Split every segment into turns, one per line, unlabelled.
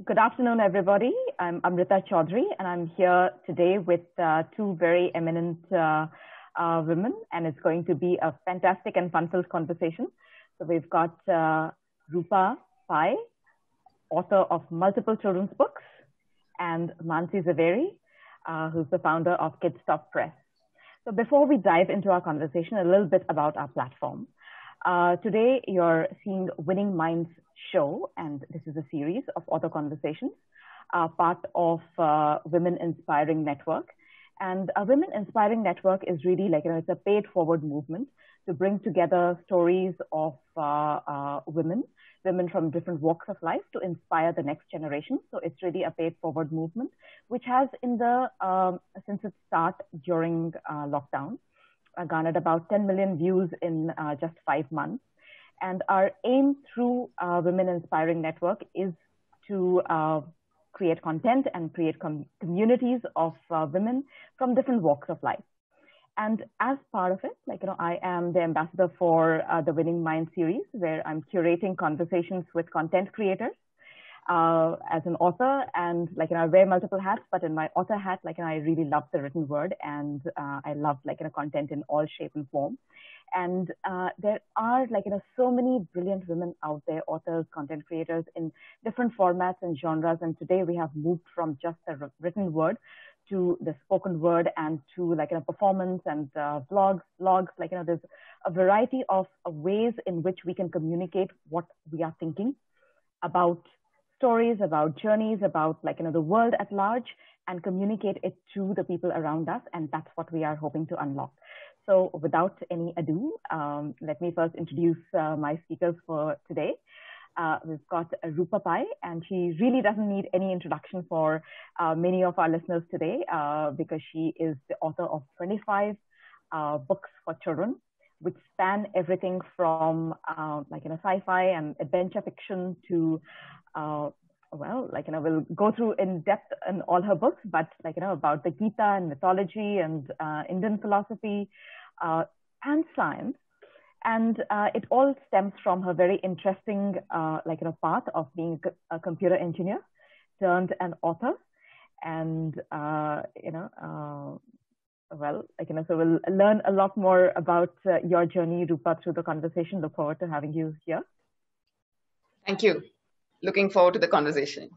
Good afternoon, everybody. I'm Amrita Chowdhury, and I'm here today with two very eminent women, and it's going to be a fantastic and fun-filled conversation. So we've got Roopa Pai, author of multiple children's books, and Mansi Zaveri, who's the founder of Kidsstoppress. So before we dive into our conversation, a little bit about our platform. Today, you're seeing Winning Minds show, and this is a series of author conversations, part of Women Inspiring Network. And a Women Inspiring Network is really like, it's a paid forward movement to bring together stories of women from different walks of life to inspire the next generation. So it's really a paid forward movement, which has since its start during lockdown, garnered about 10 million views in just 5 months. And our aim through Women Inspiring Network is to create content and create communities of women from different walks of life. And as part of it, I am the ambassador for the Winning Mind series, where I'm curating conversations with content creators as an author. And I wear multiple hats, but in my author hat, I really love the written word, and I love content in all shape and form. And there are so many brilliant women out there, authors, content creators in different formats and genres. And today we have moved from just the written word to the spoken word and to performance and vlogs. There's a variety of ways in which we can communicate what we are thinking about stories, about journeys, about the world at large, and communicate it to the people around us. And that's what we are hoping to unlock. So without any ado, let me first introduce my speakers for today. We've got Roopa Pai, and she really doesn't need any introduction for many of our listeners today because she is the author of 25 books for children, which span everything from sci-fi and adventure fiction to we'll go through in depth in all her books, but about the Gita and mythology and Indian philosophy and science. And it all stems from her very interesting path of being a computer engineer turned an author. And so we'll learn a lot more about your journey, Roopa, through the conversation. Look forward to having you here.
Thank you. Looking forward to the conversation.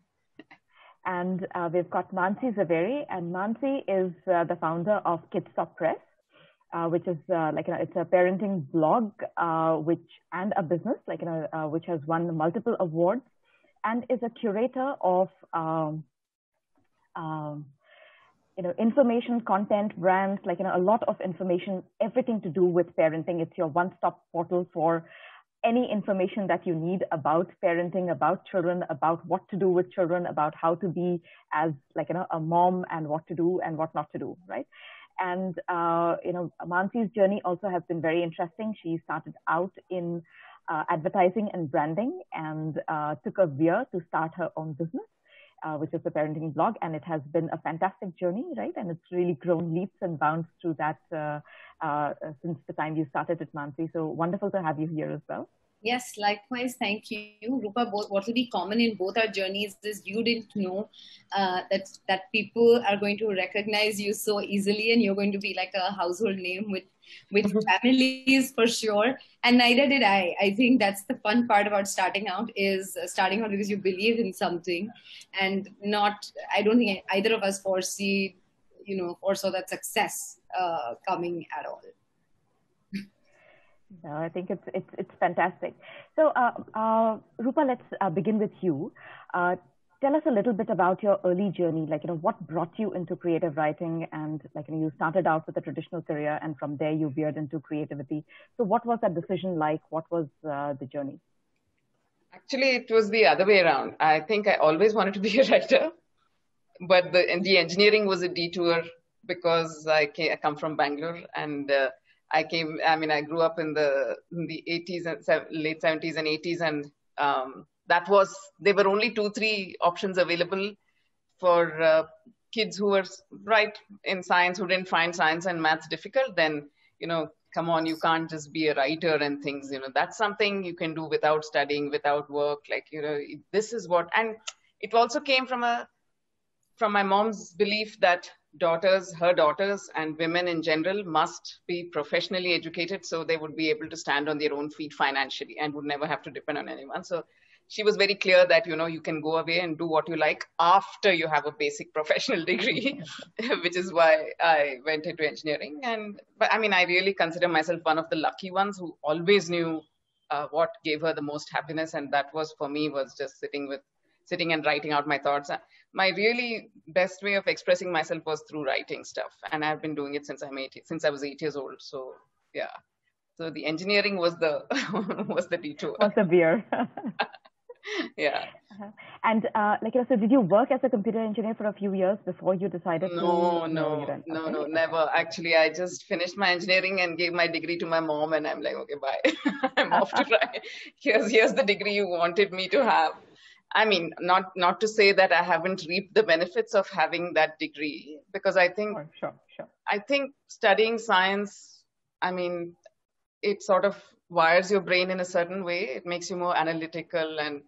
And we've got Mansi Zaveri, and Mansi is the founder of Kidsstoppress, which is it's a parenting blog, and a business, which has won multiple awards, and is a curator of information, content, brands, a lot of information, everything to do with parenting. It's your one-stop portal for any information that you need about parenting, about children, about what to do with children, about how to be as a mom, and what to do and what not to do, right? And Mansi's journey also has been very interesting. She started out in advertising and branding, and took a year to start her own business, which is the parenting blog, and it has been a fantastic journey, right? And it's really grown leaps and bounds through that since the time you started it, Mansi. So wonderful to have you here as well.
Yes, likewise. Thank you, Roopa. What will be common in both our journeys is you didn't know that people are going to recognize you so easily, and you're going to be like a household name with families for sure. And neither did I. I think that's the fun part about starting out because you believe in something, and I don't think either of us foresaw that success coming at all.
No, I think it's fantastic. So, Roopa, let's begin with you. Tell us a little bit about your early journey. What brought you into creative writing, and you started out with a traditional career, and from there you veered into creativity. So, what was that decision like? What was the journey?
Actually, it was the other way around. I think I always wanted to be a writer, but the engineering was a detour because I come from Bangalore, and I grew up in the 80s and late 70s and 80s, and there were only 2-3 options available for kids who were right in science, who didn't find science and maths difficult. Then, come on, you can't just be a writer and things, that's something you can do without studying, without work. This is what, and it also came from my mom's belief that her daughters and women in general must be professionally educated so they would be able to stand on their own feet financially and would never have to depend on anyone. So she was very clear that, you can go away and do what you like after you have a basic professional degree, which is why I went into engineering. But I mean, I really consider myself one of the lucky ones who always knew what gave her the most happiness. And that was, for me, was just sitting and writing out my thoughts. My really best way of expressing myself was through writing stuff. And I've been doing it since I was 8 years old. So yeah. So the engineering was the detour.
Was the beer.
Yeah.
And so did you work as a computer engineer for a few years before you decided
No, never. Actually, I just finished my engineering and gave my degree to my mom, and I'm like, okay, bye. I'm off to try. Here's the degree you wanted me to have. I mean, not to say that I haven't reaped the benefits of having that degree, because I think,
sure.
I think studying science, I mean, it sort of wires your brain in a certain way. It makes you more analytical, and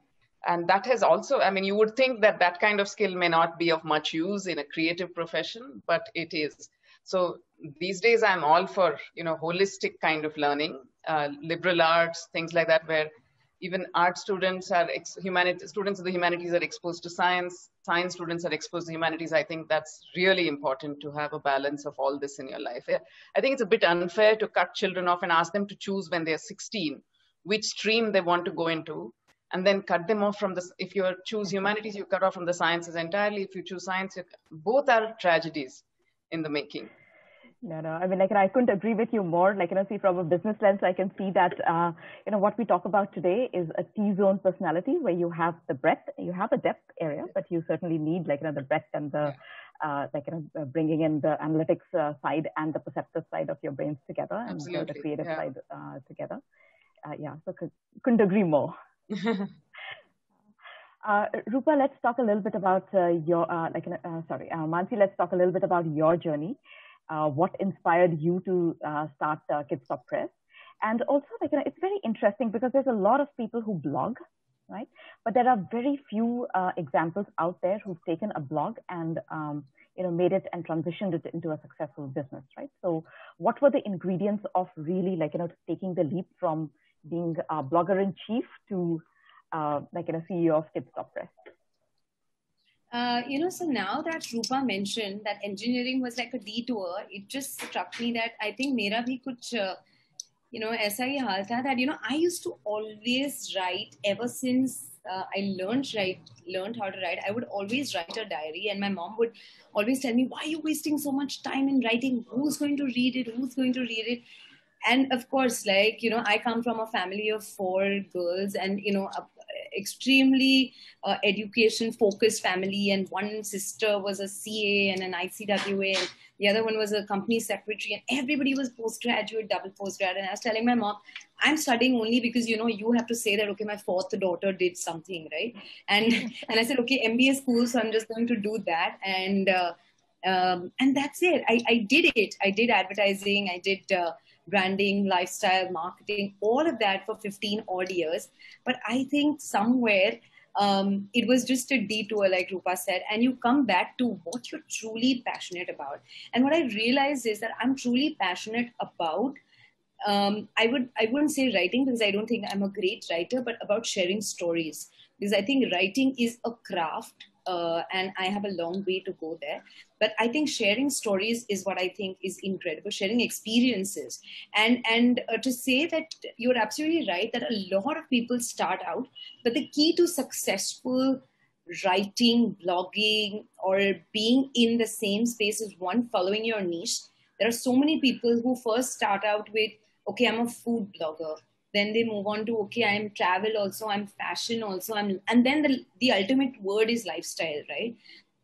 that has also, I mean, you would think that kind of skill may not be of much use in a creative profession, but it is. So these days I'm all for, holistic kind of learning, liberal arts, things like that, where even art students students of the humanities are exposed to science students are exposed to humanities. I think that's really important, to have a balance of all this in your life. I think it's a bit unfair to cut children off and ask them to choose when they're 16 which stream they want to go into, and then cut them off from this. If you choose humanities, you cut off from the sciences entirely. If you choose science, both are tragedies in the making.
No. I mean, I couldn't agree with you more. See, from a business lens, I can see that, what we talk about today is a T-zone personality, where you have the breadth, you have a depth area, but you certainly need, the breadth and the, bringing in the analytics side and the perceptive side of your brains together, and the creative side together. So couldn't agree more. Roopa, let's talk a little bit about Mansi, let's talk a little bit about your journey. What inspired you to start Kidsstoppress? And also, it's very interesting because there's a lot of people who blog, right? But there are very few examples out there who've taken a blog and made it and transitioned it into a successful business, right? So, what were the ingredients of really taking the leap from being a blogger in chief to CEO of Kidsstoppress?
So now that Roopa mentioned that engineering was like a detour, it just struck me that I think mera bhi kuch, aisa hi haal tha that, I used to always write ever since I learned how to write. I would always write a diary, and my mom would always tell me, why are you wasting so much time in writing? Who's going to read it? And of course, I come from a family of 4 girls, and, extremely education focused family, and one sister was a CA and an ICWA, and the other one was a company secretary, and everybody was postgraduate, double postgrad. And I was telling my mom, I'm studying only because you have to say that, okay, my 4th daughter did something, right? And I said, okay, MBA school, so I'm just going to do that, and that's it. I did it. I did advertising. I did branding, lifestyle, marketing, all of that for 15 odd years. But I think somewhere it was just a detour, like Roopa said, and you come back to what you're truly passionate about. And what I realized is that I'm truly passionate about, I wouldn't say writing, because I don't think I'm a great writer, but about sharing stories. Because I think writing is a craft, and I have a long way to go there. But I think sharing stories is what I think is incredible, sharing experiences. And to say that you're absolutely right, that a lot of people start out, but the key to successful writing, blogging, or being in the same space is, one, following your niche. There are so many people who first start out with, okay, I'm a food blogger. Then they move on to, okay, I'm travel also, I'm fashion also, and then the ultimate word is lifestyle, right?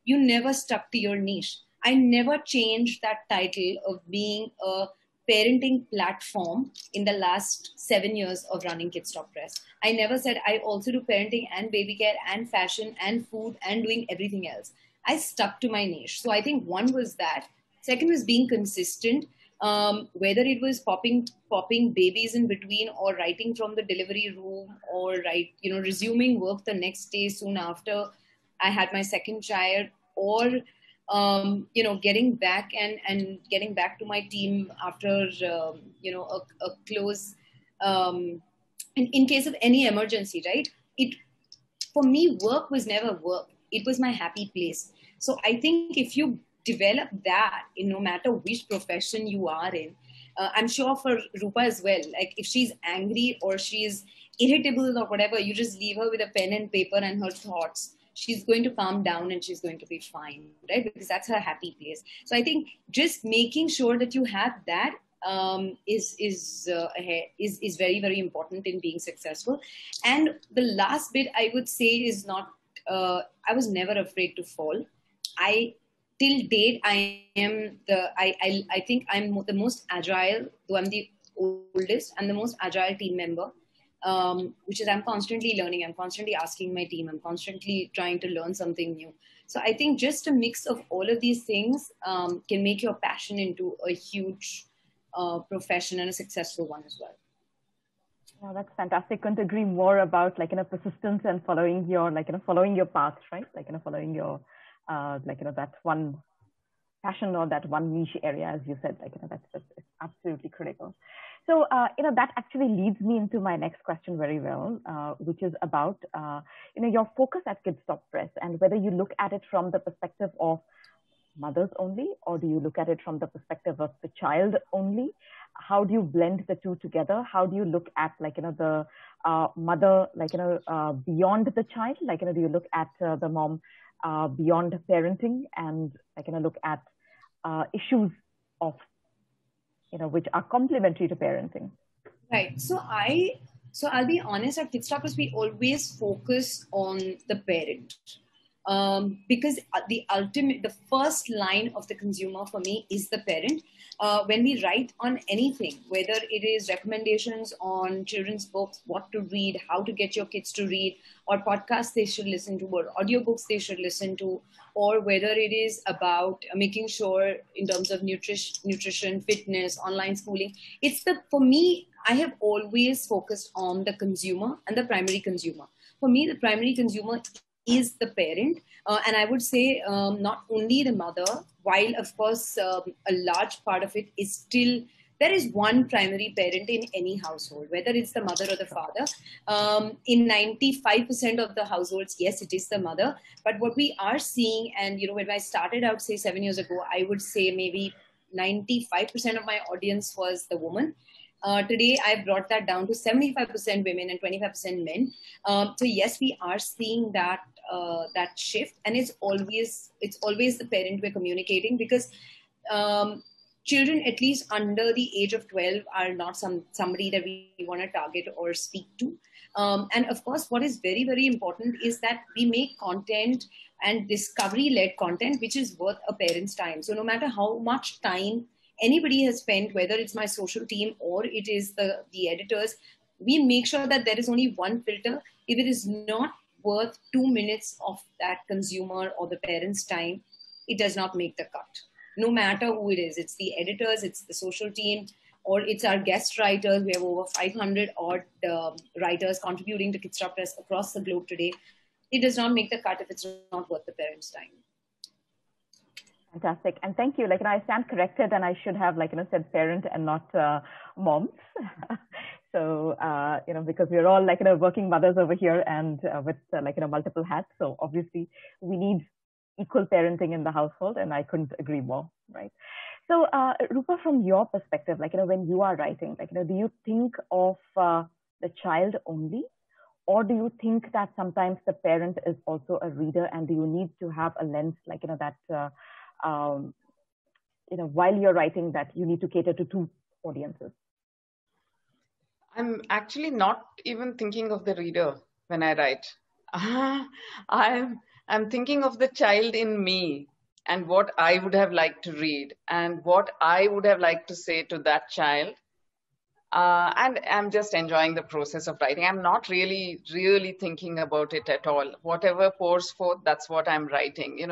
You never stuck to your niche. I never changed that title of being a parenting platform in the last 7 years of running Kidsstoppress. I never said I also do parenting and baby care and fashion and food and doing everything else. I stuck to my niche. So I think one was that. Second was being consistent. Whether it was popping babies in between, or writing from the delivery room, or resuming work the next day soon after, I had my second child, or getting back and getting back to my team after a close, in case of any emergency, right? It For me, work was never work. It was my happy place. So I think if you develop that, no matter which profession you are in, I'm sure for Roopa as well, like if she's angry or she's irritable or whatever, you just leave her with a pen and paper and her thoughts. She's going to calm down and she's going to be fine, right? Because that's her happy place. So I think just making sure that you have that is very, very important in being successful. And the last bit I would say is not, I was never afraid to fall. Till date, I think I'm the most agile, though I'm the oldest, and the most agile team member, which is I'm constantly learning. I'm constantly asking my team. I'm constantly trying to learn something new. So I think just a mix of all of these things can make your passion into a huge profession and a successful one as well.
Oh, that's fantastic. Couldn't agree more about persistence and following your following your path, right? Following your that one passion or that one niche area, as you said, that's it's absolutely critical. So that actually leads me into my next question very well, which is about your focus at Kidsstoppress and whether you look at it from the perspective of mothers only, or do you look at it from the perspective of the child only? How do you blend the two together? How do you look at the mother beyond the child? Do you look at the mom beyond parenting, and look at issues of which are complementary to parenting?
Right. So I'll be honest, at Kidsstoppress we always focus on the parent. Because the first line of the consumer for me is the parent. When we write on anything, whether it is recommendations on children's books, what to read, how to get your kids to read, or podcasts they should listen to, or audiobooks they should listen to, or whether it is about making sure in terms of nutrition, fitness, online schooling, for me, I have always focused on the consumer and the primary consumer. For me, the primary consumer is the parent. And I would say not only the mother, while of course a large part of it is still, there is one primary parent in any household, whether it's the mother or the father. In 95% of the households, yes, it is the mother. But what we are seeing, and when I started out, say 7 years ago, I would say maybe 95% of my audience was the woman. Today, I've brought that down to 75% women and 25% men. So yes, we are seeing that shift, and it's always the parent we're communicating, because children at least under the age of 12 are not somebody that we want to target or speak to. And of course, what is very, very important is that we make content and discovery-led content which is worth a parent's time. So no matter how much time anybody has spent, whether it's my social team or it is the editors, we make sure that there is only one filter. If it is not worth 2 minutes of that consumer or the parent's time, it does not make the cut. No matter who it is, it's the editors, it's the social team, or it's our guest writers. We have over 500 odd writers contributing to Kidsstoppress across the globe today. It does not make the cut if it's not worth the parent's time.
Fantastic. And thank you. I stand corrected, and I should have, said parent and not moms. So, because we're all, working mothers over here, and with, multiple hats. So obviously we need equal parenting in the household, and I couldn't agree more, right? So, Roopa, from your perspective, when you are writing, do you think of the child only? Or do you think that sometimes the parent is also a reader, and do you need to have a lens, that, while you're writing, that you need to cater to two audiences?
I'm actually not even thinking of the reader when I write. I'm thinking of the child in me and what I would have liked to read and what I would have liked to say to that child. And I'm just enjoying the process of writing. I'm not really thinking about it at all. Whatever pours forth, that's what I'm writing.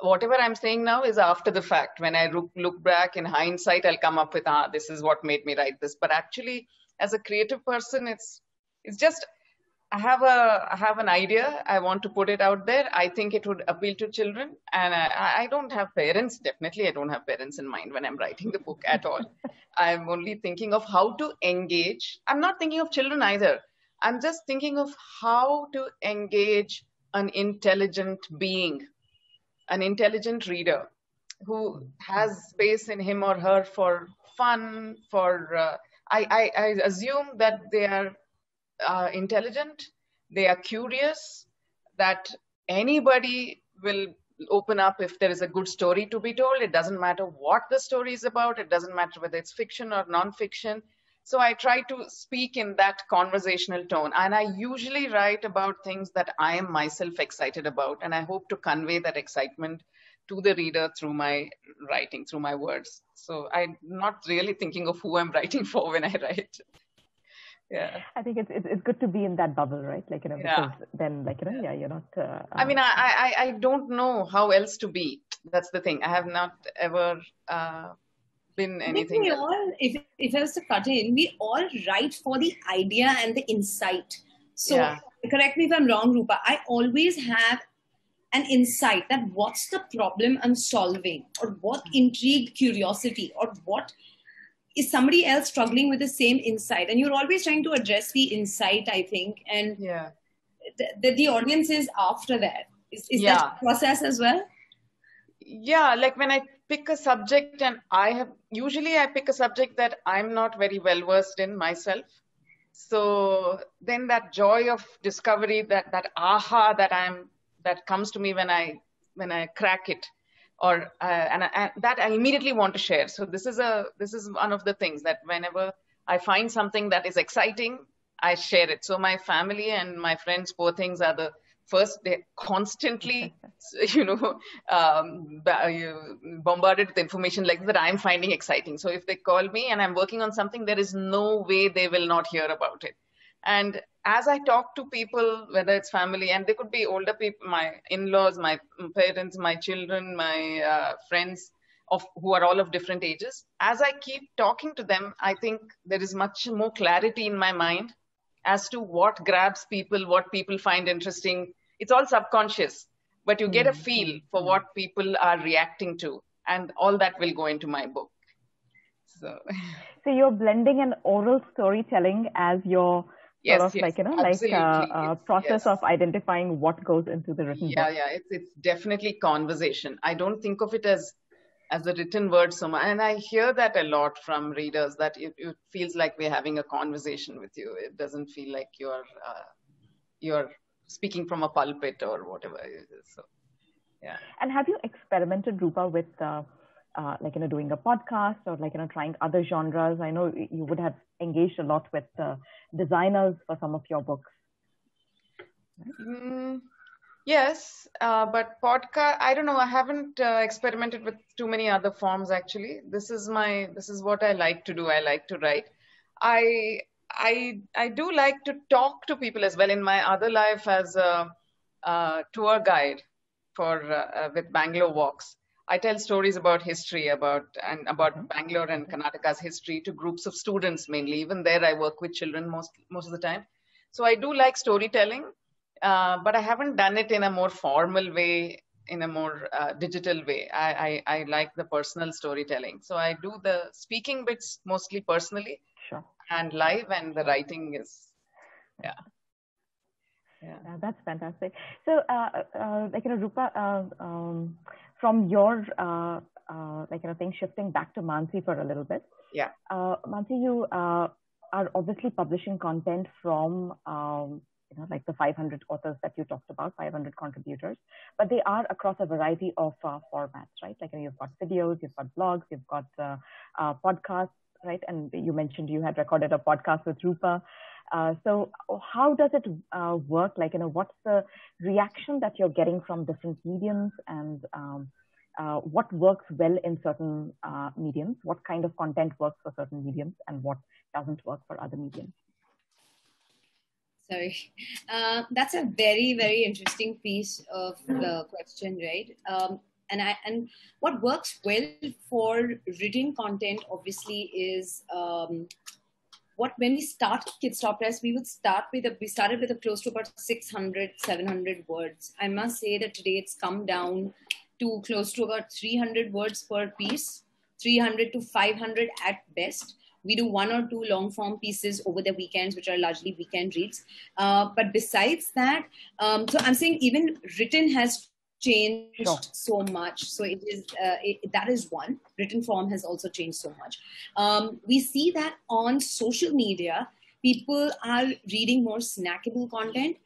Whatever I'm saying now is after the fact. When I look back in hindsight, I'll come up with, this is what made me write this. But actually, as a creative person, it's just I have an idea. I want to put it out there. I think it would appeal to children. And I don't have parents. Definitely, I don't have parents in mind when I'm writing the book at all. I'm only thinking of how to engage. I'm not thinking of children either. I'm just thinking of how to engage an intelligent being, an intelligent reader who has space in him or her for fun, I assume that they are intelligent, they are curious, that anybody will open up if there is a good story to be told. It doesn't matter what the story is about. It doesn't matter whether it's fiction or non-fiction. So I try to speak in that conversational tone. And I usually write about things that I am myself excited about. And I hope to convey that excitement to the reader through my writing, through my words. So I'm not really thinking of who I'm writing for when I write. Yeah.
I think it's good to be in that bubble, right? Like, because then, like, you're not.
I mean, I don't know how else to be. That's the thing. I have not ever been anything.
We all, if I was to cut in, we all write for the idea and the insight. So correct me if I'm wrong, Roopa. I always have an insight that what's the problem I'm solving, or what intrigued curiosity, or what is somebody else struggling with the same insight, and you're always trying to address the insight, I think, and the audience is after that. Is that the process as well? Yeah,
like when I pick a subject, and usually I pick a subject that I'm not very well versed in myself. So then that joy of discovery, that aha that comes to me when I crack it. Or and that I immediately want to share. So this is one of the things that whenever I find something that is exciting, I share it. So my family and my friends, poor things, are the first. They're constantly, bombarded with information like that I'm finding exciting. So if they call me and I'm working on something, there is no way they will not hear about it. And as I talk to people, whether it's family, and they could be older people, my in-laws, my parents, my children, my friends, who are all of different ages, as I keep talking to them, I think there is much more clarity in my mind as to what grabs people, what people find interesting. It's all subconscious, but you get a feel for what people are reacting to, and all that will go into my book. So
you're blending an oral storytelling as your process of identifying what goes into the written book.
Yeah, it's definitely conversation. I don't think of it as a written word so much, and I hear that a lot from readers, that it feels like we're having a conversation with you. It doesn't feel like you're speaking from a pulpit or whatever it is. So yeah.
And have you experimented, Roopa, with doing a podcast, or trying other genres? I know you would have engaged a lot with designers for some of your books.
Yes, but podcast, I don't know. I haven't experimented with too many other forms, actually. This is what I like to do. I like to write. I do like to talk to people as well. In my other life as a tour guide with Bangalore Walks, I tell stories about history, about Bangalore and Karnataka's history to groups of students mainly. Even there, I work with children most of the time. So I do like storytelling, but I haven't done it in a more formal way, in a more digital way. I like the personal storytelling. So I do the speaking bits mostly personally, and live, and the writing is,
that's fantastic. So, Roopa, from your thing, shifting back to Mansi for a little bit.
Yeah.
Mansi, you are obviously publishing content from the 500 authors that you talked about, 500 contributors, but they are across a variety of formats, right? You've got videos, you've got blogs, you've got podcasts, right? And you mentioned you had recorded a podcast with Roopa. So how does it work? What's the reaction that you're getting from different mediums, and what works well in certain mediums? What kind of content works for certain mediums, and what doesn't work for other mediums?
Sorry. That's a very, very interesting piece of the question, right? And what works well for written content, obviously, is when we start Kidsstoppress, we started with a close to about 600, 700 words. I must say that today it's come down to close to about 300 words per piece, 300 to 500 at best. We do 1 or 2 long form pieces over the weekends, which are largely weekend reads. But besides that, so I'm saying even written has changed so much. So it is that is one. Written form has also changed so much. We see that on social media, people are reading more snackable content.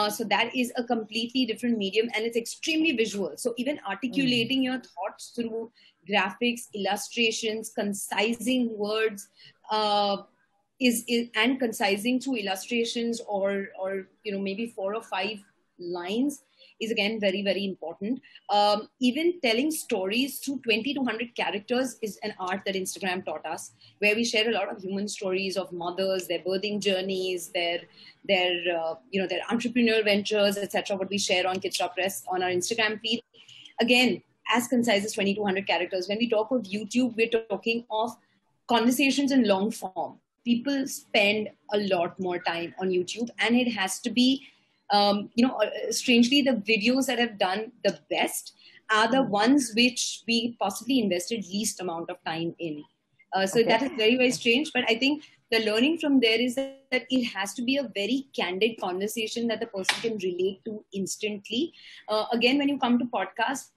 So that is a completely different medium, and it's extremely visual. So even articulating your thoughts through graphics, illustrations, concising words, and concising through illustrations or maybe 4 or 5 lines is again very, very important. Even telling stories through 20 to 100 characters is an art that Instagram taught us, where we share a lot of human stories of mothers, their birthing journeys, their entrepreneurial ventures, etc. What we share on Kidsstoppress on our Instagram feed. Again, as concise as 20 to 100 characters. When we talk of YouTube, we're talking of conversations in long form. People spend a lot more time on YouTube, and it has to be strangely, the videos that have done the best are the ones which we possibly invested least amount of time in. So that is very, very strange. But I think the learning from there is that it has to be a very candid conversation that the person can relate to instantly. Again, when you come to podcasts,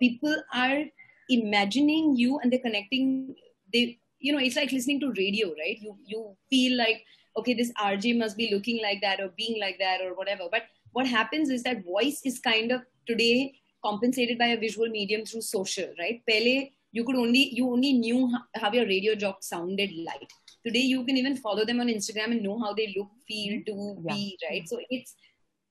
people are imagining you and they're connecting. It's like listening to radio, right? You feel like, okay, this RJ must be looking like that or being like that or whatever. But what happens is that voice is kind of today compensated by a visual medium through social, right? Pehle, you only knew how your radio jock sounded like. Today, you can even follow them on Instagram and know how they look, feel, do, be, right? So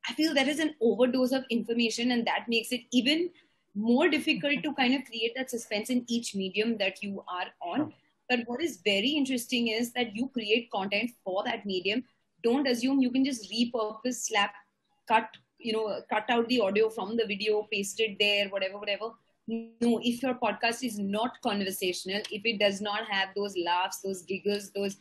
I feel that is an overdose of information, and that makes it even more difficult to kind of create that suspense in each medium that you are on. But what is very interesting is that you create content for that medium. Don't assume you can just repurpose, cut out the audio from the video, paste it there, whatever. No, if your podcast is not conversational, if it does not have those laughs, those giggles, those,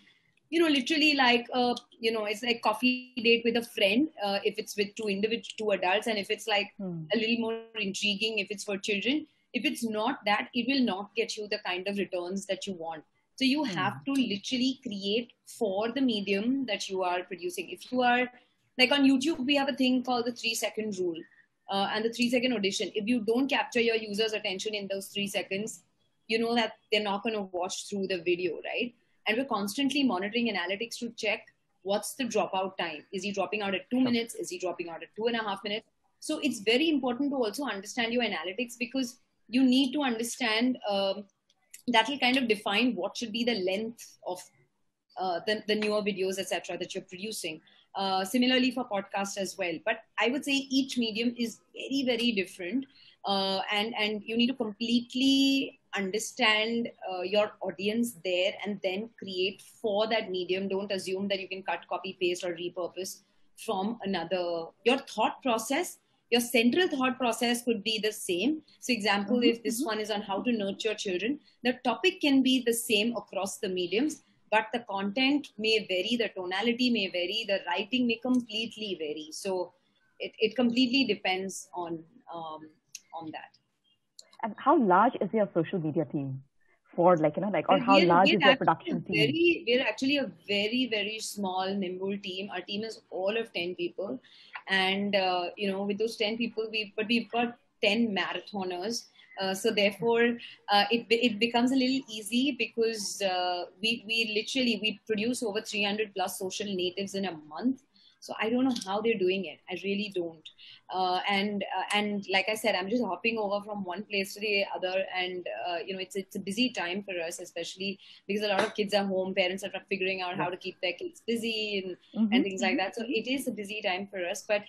literally like, it's like coffee date with a friend, if it's with two adults, and if it's like a little more intriguing, if it's for children, if it's not that, it will not get you the kind of returns that you want. So you have to literally create for the medium that you are producing. If you are, like on YouTube, we have a thing called the 3-second rule and the 3-second audition. If you don't capture your user's attention in those 3 seconds, you know that they're not going to watch through the video, right? And we're constantly monitoring analytics to check what's the dropout time. Is he dropping out at 2 minutes? Is he dropping out at 2.5 minutes? So it's very important to also understand your analytics, because you need to understand that will kind of define what should be the length of the newer videos, etc., that you're producing. Similarly for podcasts as well. But I would say each medium is very, very different. And you need to completely understand your audience there and then create for that medium. Don't assume that you can cut, copy, paste, or repurpose from another. Your thought process, your central thought process could be the same. So example, if this one is on how to nurture children, the topic can be the same across the mediums, but the content may vary, the tonality may vary, the writing may completely vary. So it completely depends on that.
And how large is your social media team? Or how large is your production team?
We're actually a very, very small, nimble team. Our team is all of 10 people. And, with those 10 people, we've got 10 marathoners. So therefore, it becomes a little easy because we produce over 300 plus social natives in a month. So I don't know how they're doing it. I really don't. And like I said, I'm just hopping over from one place to the other. And, it's a busy time for us, especially because a lot of kids are home. Parents are figuring out how to keep their kids busy and things like that. So it is a busy time for us. But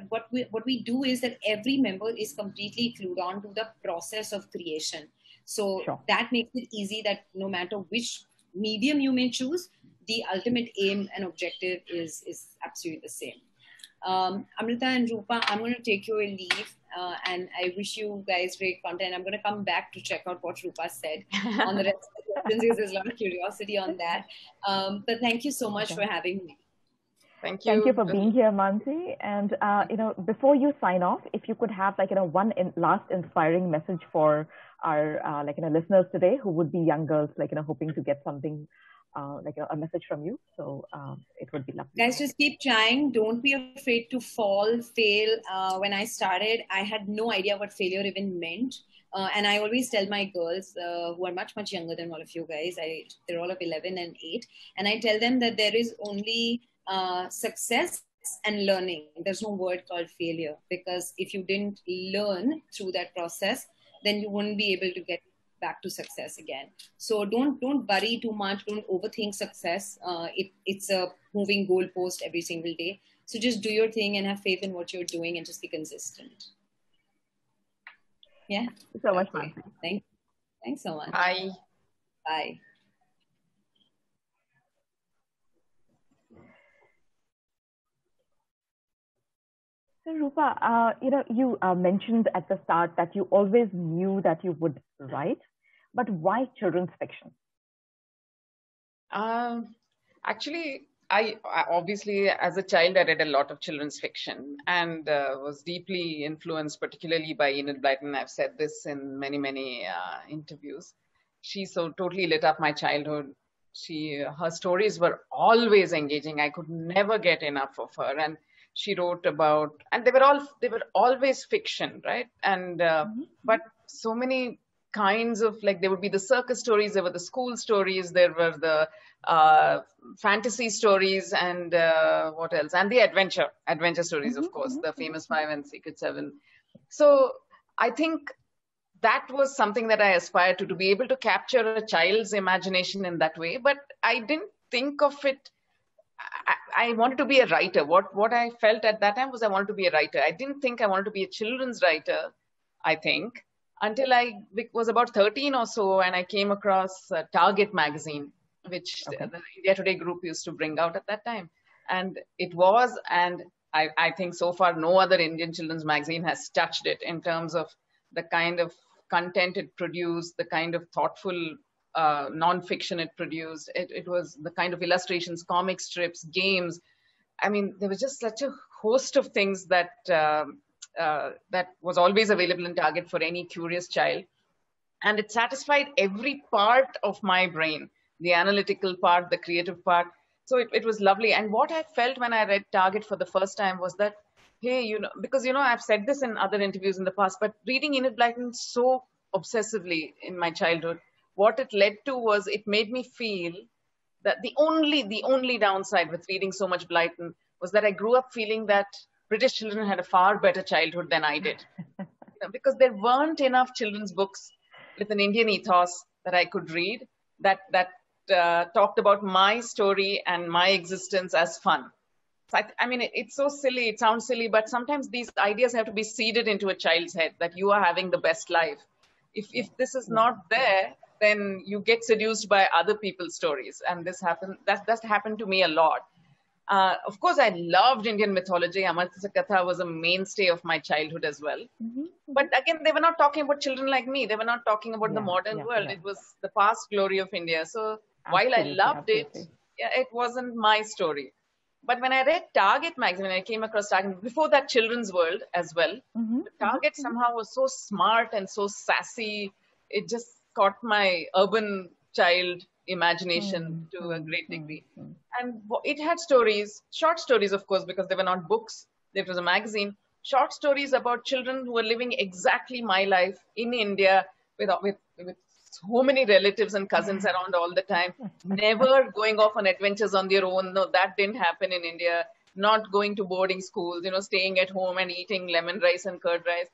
what we do is that every member is completely clued on to the process of creation. So that makes it easy that no matter which medium you may choose, the ultimate aim and objective is absolutely the same. Amrita and Roopa, I'm going to take you a leave and I wish you guys great content. I'm going to come back to check out what Roopa said on the rest of questions because there's a lot of curiosity on that. But thank you so much for having me.
Thank you.
Thank you for being here, Mansi. And before you sign off, if you could have one last inspiring message for our listeners today who would be young girls, hoping to get something a message from you. So it would be lovely.
Guys, just keep trying. Don't be afraid to fall, fail. When I started, I had no idea what failure even meant. And I always tell my girls who are much, much younger than all of you guys, they're all of 11 and 8. And I tell them that there is only success and learning. There's no word called failure, because if you didn't learn through that process, then you wouldn't be able to get back to success again. So don't worry too much. Don't overthink success. It's a moving goalpost every single day. So just do your thing and have faith in what you're doing and just be consistent. Yeah.
Thank you so much, Mansi.
Thanks so much.
Bye.
Bye.
So Roopa, you mentioned at the start that you always knew that you would write, but why children's fiction?
Actually, I obviously, as a child, I read a lot of children's fiction and was deeply influenced, particularly by Enid Blyton. I've said this in many, many interviews. She so totally lit up my childhood. Her stories were always engaging. I could never get enough of her. And she wrote about, and they were always fiction, right? And but so many kinds of, there would be the circus stories, there were the school stories, there were the fantasy stories, and what else? And the adventure stories, of course, the famous 5 and Secret 7. So I think that was something that I aspired to be able to capture a child's imagination in that way. But I didn't think of it. I wanted to be a writer. What I felt at that time was I wanted to be a writer. I didn't think I wanted to be a children's writer, I think, until I was about 13 or so, and I came across Target magazine, which the India Today group used to bring out at that time. And it was, and I think so far no other Indian children's magazine has touched it in terms of the kind of content it produced, the kind of thoughtful non-fiction it produced. It was the kind of illustrations, comic strips, games. I mean, there was just such a host of things that that was always available in Target for any curious child. And it satisfied every part of my brain, the analytical part, the creative part. So it was lovely. And what I felt when I read Target for the first time was that, hey, because, I've said this in other interviews in the past, but reading Enid Blyton so obsessively in my childhood, what it led to was it made me feel that the only downside with reading so much Blyton was that I grew up feeling that British children had a far better childhood than I did. Because there weren't enough children's books with an Indian ethos that I could read that talked about my story and my existence as fun. So I mean, it's so silly, it sounds silly, but sometimes these ideas have to be seeded into a child's head that you are having the best life. If this is not there, then you get seduced by other people's stories. And that happened to me a lot. Of course, I loved Indian mythology. Amrita Katha was a mainstay of my childhood as well. But again, they were not talking about children like me. They were not talking about the modern world. It was the past glory of India. So while I loved it, it wasn't my story. But when I read Target magazine, I came across Target, before that Children's World as well, Target somehow was so smart and so sassy. It just caught my urban child imagination to a great degree. And it had stories, short stories, of course, because they were not books. It was a magazine. Short stories about children who were living exactly my life in India with so many relatives and cousins around all the time, never going off on adventures on their own. No, that didn't happen in India. Not going to boarding schools, staying at home and eating lemon rice and curd rice.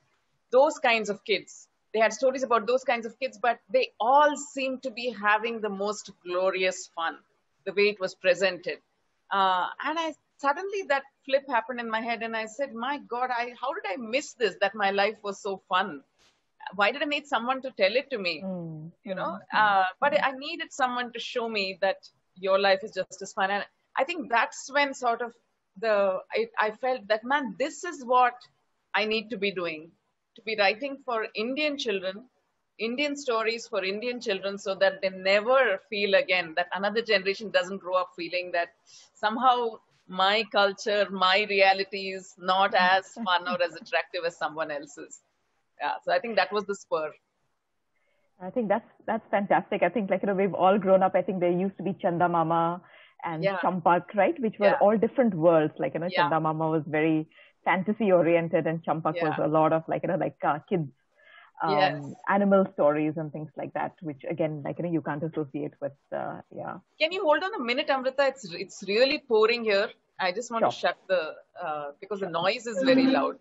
Those kinds of kids. They had stories about those kinds of kids, but they all seemed to be having the most glorious fun, the way it was presented. And suddenly that flip happened in my head and I said, my God, how did I miss this, that my life was so fun? Why did I need someone to tell it to me? But I needed someone to show me that your life is just as fun. And I think that's when sort of I felt that, man, this is what I need to be doing, to be writing for Indian children Indian stories for Indian children so that they never feel again, that another generation doesn't grow up feeling that somehow my culture, my reality is not as fun or as attractive as someone else's. Yeah, so I think that was the spur.
I think that's fantastic. I think we've all grown up. I think there used to be Chanda Mama and Champak, right? Which were all different worlds. Chanda Mama was very fantasy oriented, and Champak was a lot of kids animal stories and things like that, which again you can't associate with
Can you hold on a minute, Amrita? It's really pouring here. I just want to shut the because the noise is very loud.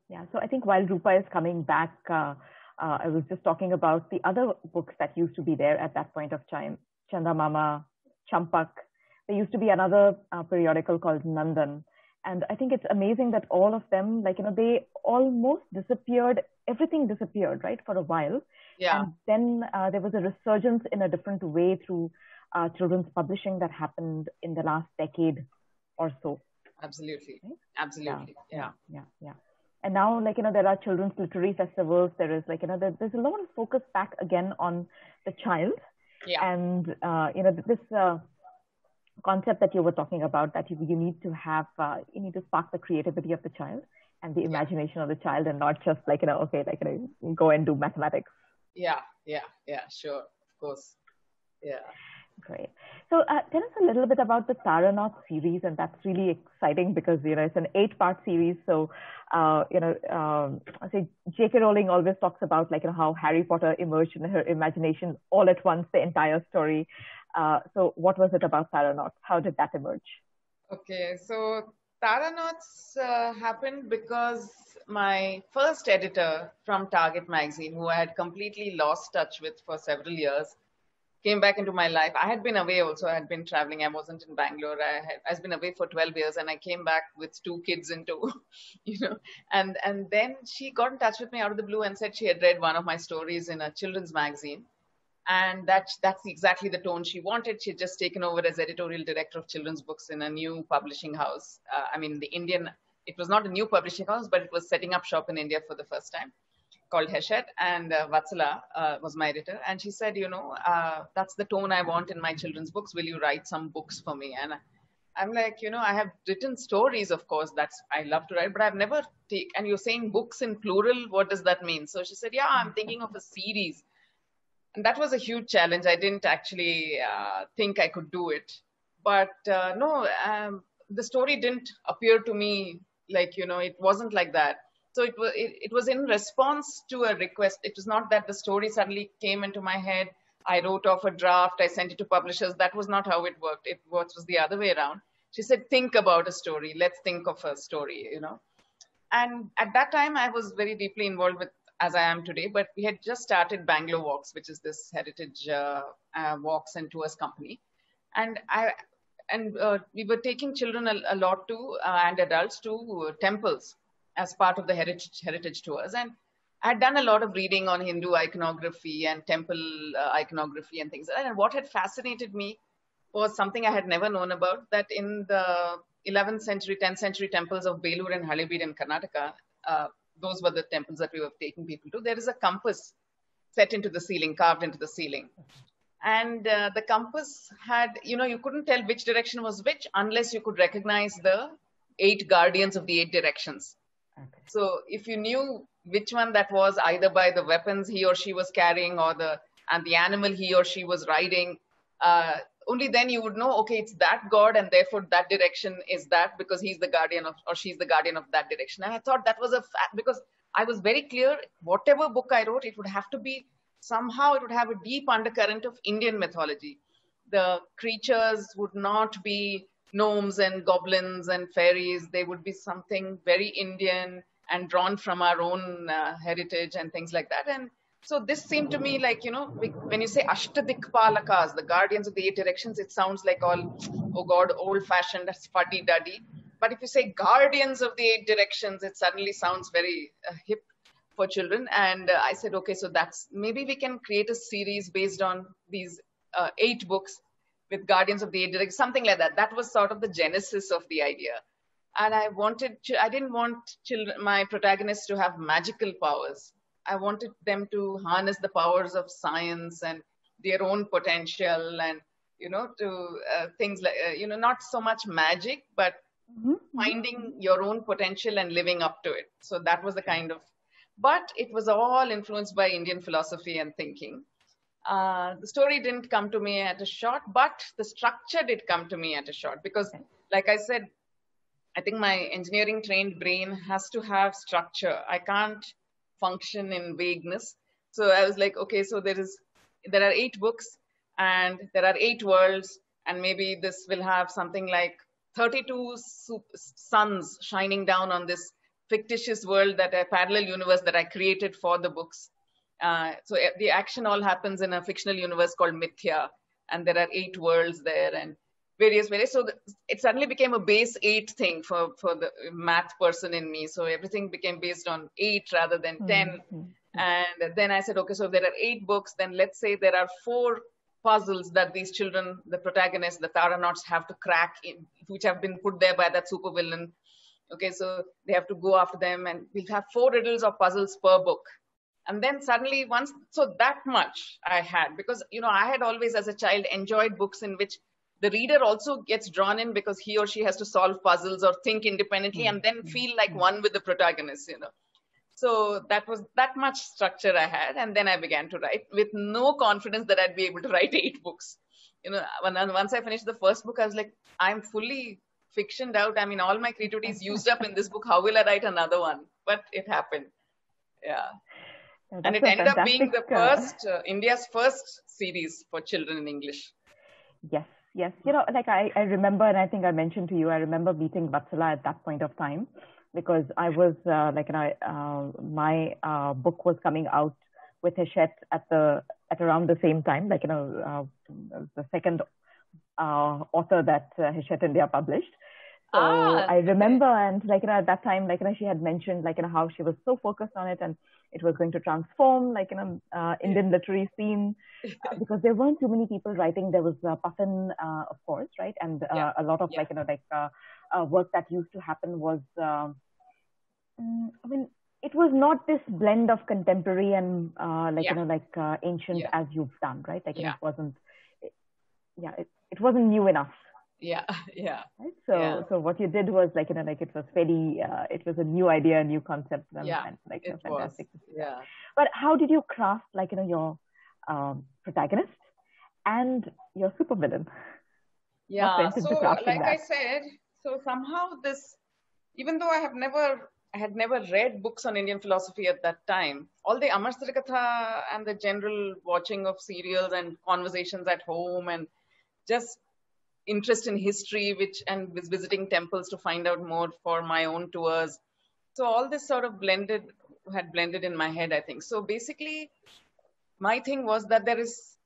Yeah, so I think while Roopa is coming back, I was just talking about the other books that used to be there at that point of time. Chanda Mama, Champak. There used to be another periodical called Nandan. And I think it's amazing that all of them, they almost disappeared. Everything disappeared, right, for a while.
Yeah.
And then there was a resurgence in a different way through children's publishing that happened in the last decade or so.
Absolutely. Right? Absolutely. Yeah.
And now, there are children's literary festivals. There is, there's a lot of focus back again on the child.
Yeah.
And, this concept that you were talking about, that you need to have, you need to spark the creativity of the child and the imagination of the child, and not just go and do mathematics.
Yeah, sure, of course. Yeah.
Great. So tell us a little bit about the Taranauts series, and that's really exciting because, it's an 8-part series. So, I say J.K. Rowling always talks about how Harry Potter emerged in her imagination all at once, the entire story. So what was it about Taranauts? How did that emerge?
Okay, so Taranauts happened because my first editor from Target magazine, who I had completely lost touch with for several years, came back into my life. I had been away also. I had been traveling. I wasn't in Bangalore. I had been away for 12 years, and I came back with 2 kids into, and then she got in touch with me out of the blue and said she had read one of my stories in a children's magazine. And that's exactly the tone she wanted. She had just taken over as editorial director of children's books in a new publishing house. It was not a new publishing house, but it was setting up shop in India for the first time, called Heshet, and Vatsala was my editor. And she said, that's the tone I want in my children's books. Will you write some books for me? And I'm like, I have written stories, of course, I love to write, but I've never and you're saying books in plural, what does that mean? So she said, yeah, I'm thinking of a series. And that was a huge challenge. I didn't actually think I could do it. But the story didn't appear to me it wasn't like that. So it was in response to a request. It was not that the story suddenly came into my head. I wrote off a draft. I sent it to publishers. That was not how it worked. It was the other way around. She said, think about a story. Let's think of a story, And at that time, I was very deeply involved with, as I am today, but we had just started Bangalore Walks, which is this heritage walks and tours company. And we were taking children a lot to, and adults to temples as part of the heritage tours. And I had done a lot of reading on Hindu iconography and temple iconography and things. And what had fascinated me was something I had never known about, that in the 11th century, 10th century temples of Belur and Halebeedu in Karnataka, those were the temples that we were taking people to. There is a compass set into the ceiling, carved into the ceiling. And the compass had, you couldn't tell which direction was which unless you could recognize the 8 guardians of the 8 directions. Okay. So if you knew which one that was, either by the weapons he or she was carrying or the animal he or she was riding, only then you would know, okay, it's that god, and therefore that direction is that, because he's the guardian of, or she's the guardian of that direction. And I thought that was because I was very clear, whatever book I wrote, it would have to be somehow, it would have a deep undercurrent of Indian mythology. The creatures would not be gnomes and goblins and fairies. They would be something very Indian and drawn from our own heritage and things like that. And so this seemed to me like, when you say Ashtadikpalakas, the guardians of the 8 directions, it sounds like all, oh God, old-fashioned, that's fuddy-duddy. But if you say guardians of the 8 directions, it suddenly sounds very hip for children. And I said, okay, so maybe we can create a series based on these 8 books with guardians of the 8 directions, something like that. That was sort of the genesis of the idea. And I didn't want my protagonists to have magical powers. I wanted them to harness the powers of science and their own potential, and to things like not so much magic, but finding your own potential and living up to it. So that was the kind of, but it was all influenced by Indian philosophy and thinking. The story didn't come to me at a shot, but the structure did come to me at a shot, because like I said, I think my engineering trained brain has to have structure. I can't function in vagueness. So I was like, okay, so there are 8 books and there are 8 worlds, and maybe this will have something like 32 suns shining down on this fictitious world, that a parallel universe that I created for the books. So the action all happens in a fictional universe called Mithya, and there are 8 worlds there and various. So it suddenly became a base 8 thing for the math person in me. So everything became based on 8 rather than 10. And then I said, okay, so there are 8 books. Then let's say there are 4 puzzles that these children, the protagonists, the Taranauts, have to crack, which have been put there by that supervillain. Okay, so they have to go after them, and we'll have 4 riddles or puzzles per book. And then suddenly so that much I had, because, I had always as a child enjoyed books in which the reader also gets drawn in, because he or she has to solve puzzles or think independently and then feel like one with the protagonist, So that was that much structure I had. And then I began to write with no confidence that I'd be able to write 8 books. Once I finished the first book, I was like, I'm fully fictioned out. I mean, all my creativity is used up in this book. How will I write another one? But it happened. Yeah. And it ended up being the first, India's first series for children in English.
Yes. Like I remember, and I think I mentioned to you, I remember meeting Vatsala at that point of time, because I was my book was coming out with Hachette at around the same time, the second author that Hachette India published. So I remember, and at that time, she had mentioned how she was so focused on it, and it was going to transform Indian literary scene, because there weren't too many people writing. There was Puffin, of course, right, and a lot of work that used to happen was, it was not this blend of contemporary and ancient as you've done, right? It wasn't, it wasn't new enough.
Yeah.
Right? So what you did was it was fairly, it was a new idea, a new concept. And,
it
fantastic.
Was. Yeah.
But how did you craft your protagonist and your supervillain?
Yeah. So like I said, so somehow even though I had never read books on Indian philosophy at that time, all the Amar Sirikatha and the general watching of serials and conversations at home and just interest in history, and was visiting temples to find out more for my own tours. So all this sort of had blended in my head, I think. So basically, my thing was that there is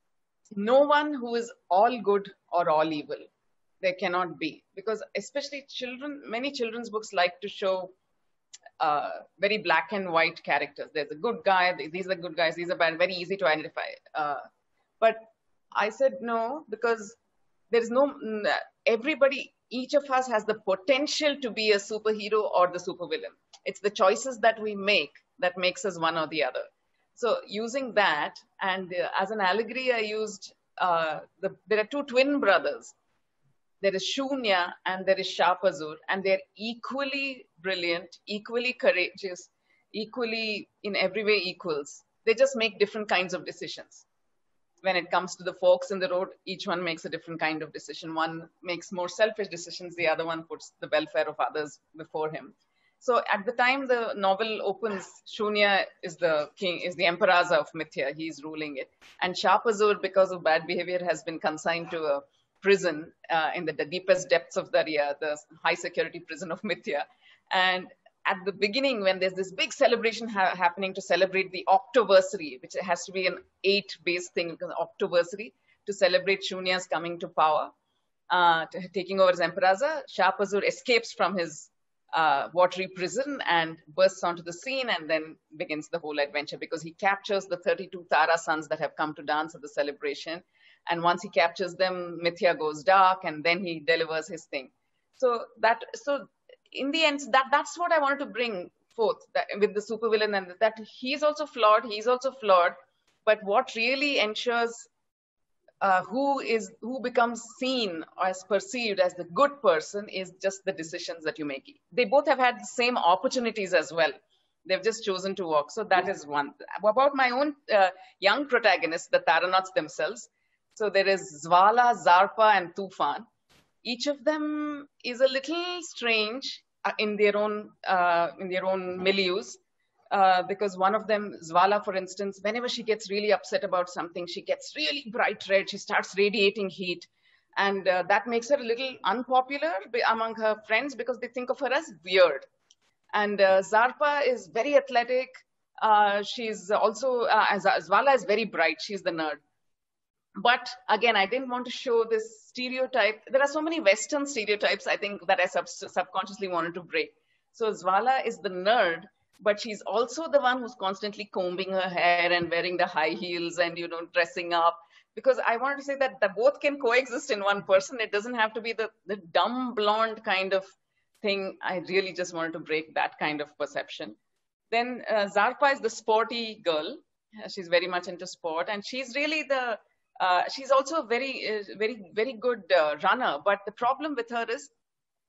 no one who is all good or all evil. There cannot be, because especially many children's books like to show very black and white characters. There's a good guy, these are the good guys, these are bad, very easy to identify. But I said no, because there's each of us has the potential to be a superhero or the supervillain. It's the choices that we make that makes us one or the other. So using that, and as an allegory, I used, there are 2 twin brothers. There is Shunya and there is Shapazur, and they're equally brilliant, equally courageous, equally in every way equals. They just make different kinds of decisions. When it comes to the forks in the road, each one makes a different kind of decision. One makes more selfish decisions. The other one puts the welfare of others before him. So at the time the novel opens, Shunya is the king, is the Emperor of Mithya. He's ruling it. And Shapazur, because of bad behavior, has been consigned to a prison in the deepest depths of Darya, the high security prison of Mithya. And at the beginning, when there's this big celebration happening to celebrate the Octoversary, which has to be an 8-based thing, because Octoversary, to celebrate Shunya's coming to power, taking over as Emperor, Shapazur escapes from his watery prison and bursts onto the scene, and then begins the whole adventure, because he captures the 32 Tara sons that have come to dance at the celebration. And once he captures them, Mithya goes dark, and then he delivers his thing. So in the end, that's what I wanted to bring forth with the supervillain, and that he's also flawed, but what really ensures who becomes seen or as perceived as the good person is just the decisions that you make. They both have had the same opportunities as well. They've just chosen to walk. So that is one. About my own young protagonists, the Taranauts themselves. So there is Zvala, Zarpa, and Tufan. Each of them is a little strange in their own milieus. Because one of them, Zvala, for instance, whenever she gets really upset about something, she gets really bright red. She starts radiating heat. And that makes her a little unpopular among her friends because they think of her as weird. And Zarpa is very athletic. She's also, Zvala is very bright. She's the nerd. But again, I didn't want to show this stereotype. There are so many Western stereotypes, I think, that I subconsciously wanted to break. So Zvala is the nerd, but she's also the one who's constantly combing her hair and wearing the high heels and, dressing up. Because I wanted to say that both can coexist in one person. It doesn't have to be the dumb blonde kind of thing. I really just wanted to break that kind of perception. Then Zarpa is the sporty girl. She's very much into sport, and she's really she's also a very good runner. But the problem with her is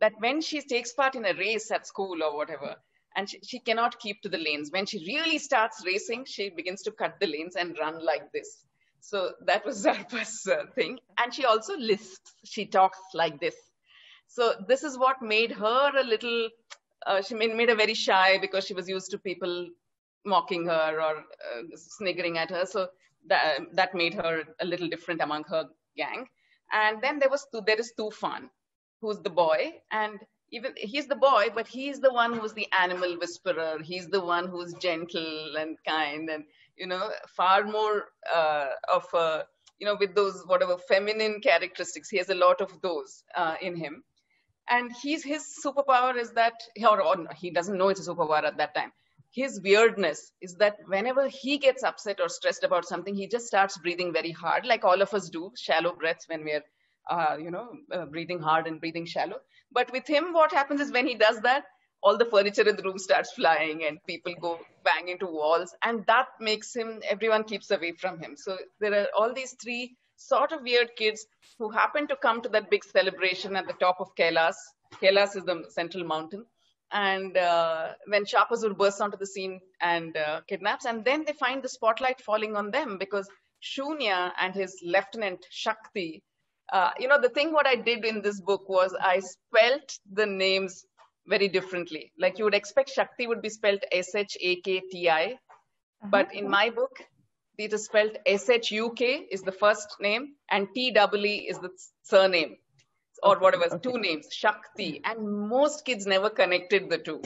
that when she takes part in a race at school or whatever, and she cannot keep to the lanes. When she really starts racing, she begins to cut the lanes and run like this. So that was Zarpa's thing. And she also lisps. She talks like this. So this is what made her a little, she made her very shy because she was used to people mocking her or sniggering at her. So that made her a little different among her gang. And then there is Tufan, who's the boy. And even he's the boy, but he's the one who's the animal whisperer. He's the one who's gentle and kind and, far more with those whatever feminine characteristics. He has a lot of those in him. And his superpower is that, or he doesn't know it's a superpower at that time. His weirdness is that whenever he gets upset or stressed about something, he just starts breathing very hard, like all of us do, shallow breaths when we're, breathing hard and breathing shallow. But with him, what happens is when he does that, all the furniture in the room starts flying and people go bang into walls. And that makes everyone keeps away from him. So there are all these three sort of weird kids who happen to come to that big celebration at the top of Kailas. Kailas is the central mountain. And when Shapazur bursts onto the scene and kidnaps, and then they find the spotlight falling on them because Shunya and his lieutenant Shakti, the thing what I did in this book was I spelt the names very differently. Like you would expect Shakti would be spelled S-H-A-K-T-I. But in my book, it is spelled S-H-U-K is the first name and T-E-E is the surname. Or whatever, two names, Shakti. And most kids never connected the two.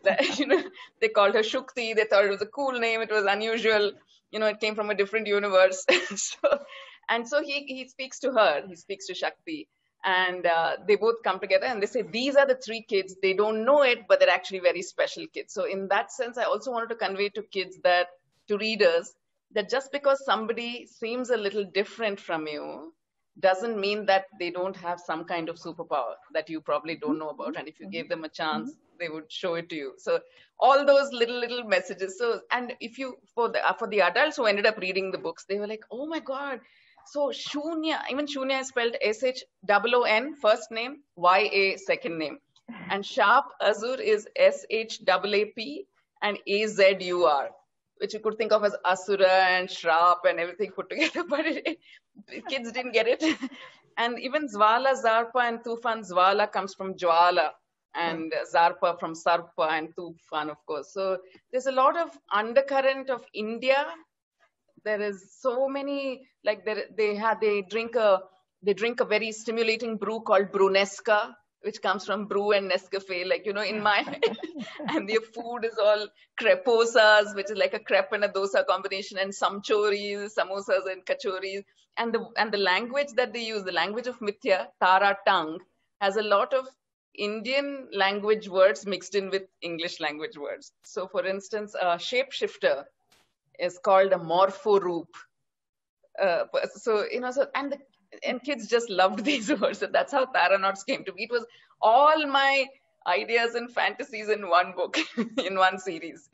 They called her Shukti. They thought it was a cool name. It was unusual. It came from a different universe. So he speaks to her. He speaks to Shakti. And they both come together and they say, these are the three kids. They don't know it, but they're actually very special kids. So in that sense, I also wanted to convey to kids to readers, that just because somebody seems a little different from you, doesn't mean that they don't have some kind of superpower that you probably don't know about. And if you gave them a chance, they would show it to you. So all those little messages. So, and if you, for the adults who ended up reading the books, they were like, oh my God. So Shunya, even Shunya is spelled S-H-O-O-N, first name, Y-A, second name. And Sharp Azur is S-H-A-A-P and A-Z-U-R, which you could think of as Asura and Shrap and everything put together, but kids didn't get it. And even Zvala, Zarpa and Tufan, Zvala comes from Jwala and Zarpa from Sarpa and Tufan, of course. So there's a lot of undercurrent of India. There is so many, like they drink a very stimulating brew called Brunesca, which comes from brew and Nescafe, in my, and their food is all creposas, which is like a crepe and a dosa combination, and samchoris, samosas and kachoris. And the language that they use, the language of Mithya, Tara tongue, has a lot of Indian language words mixed in with English language words. So for instance, a shapeshifter is called a morphoroop. And kids just loved these words. So that's how Taranauts came to be. It was all my ideas and fantasies in one book, in one series.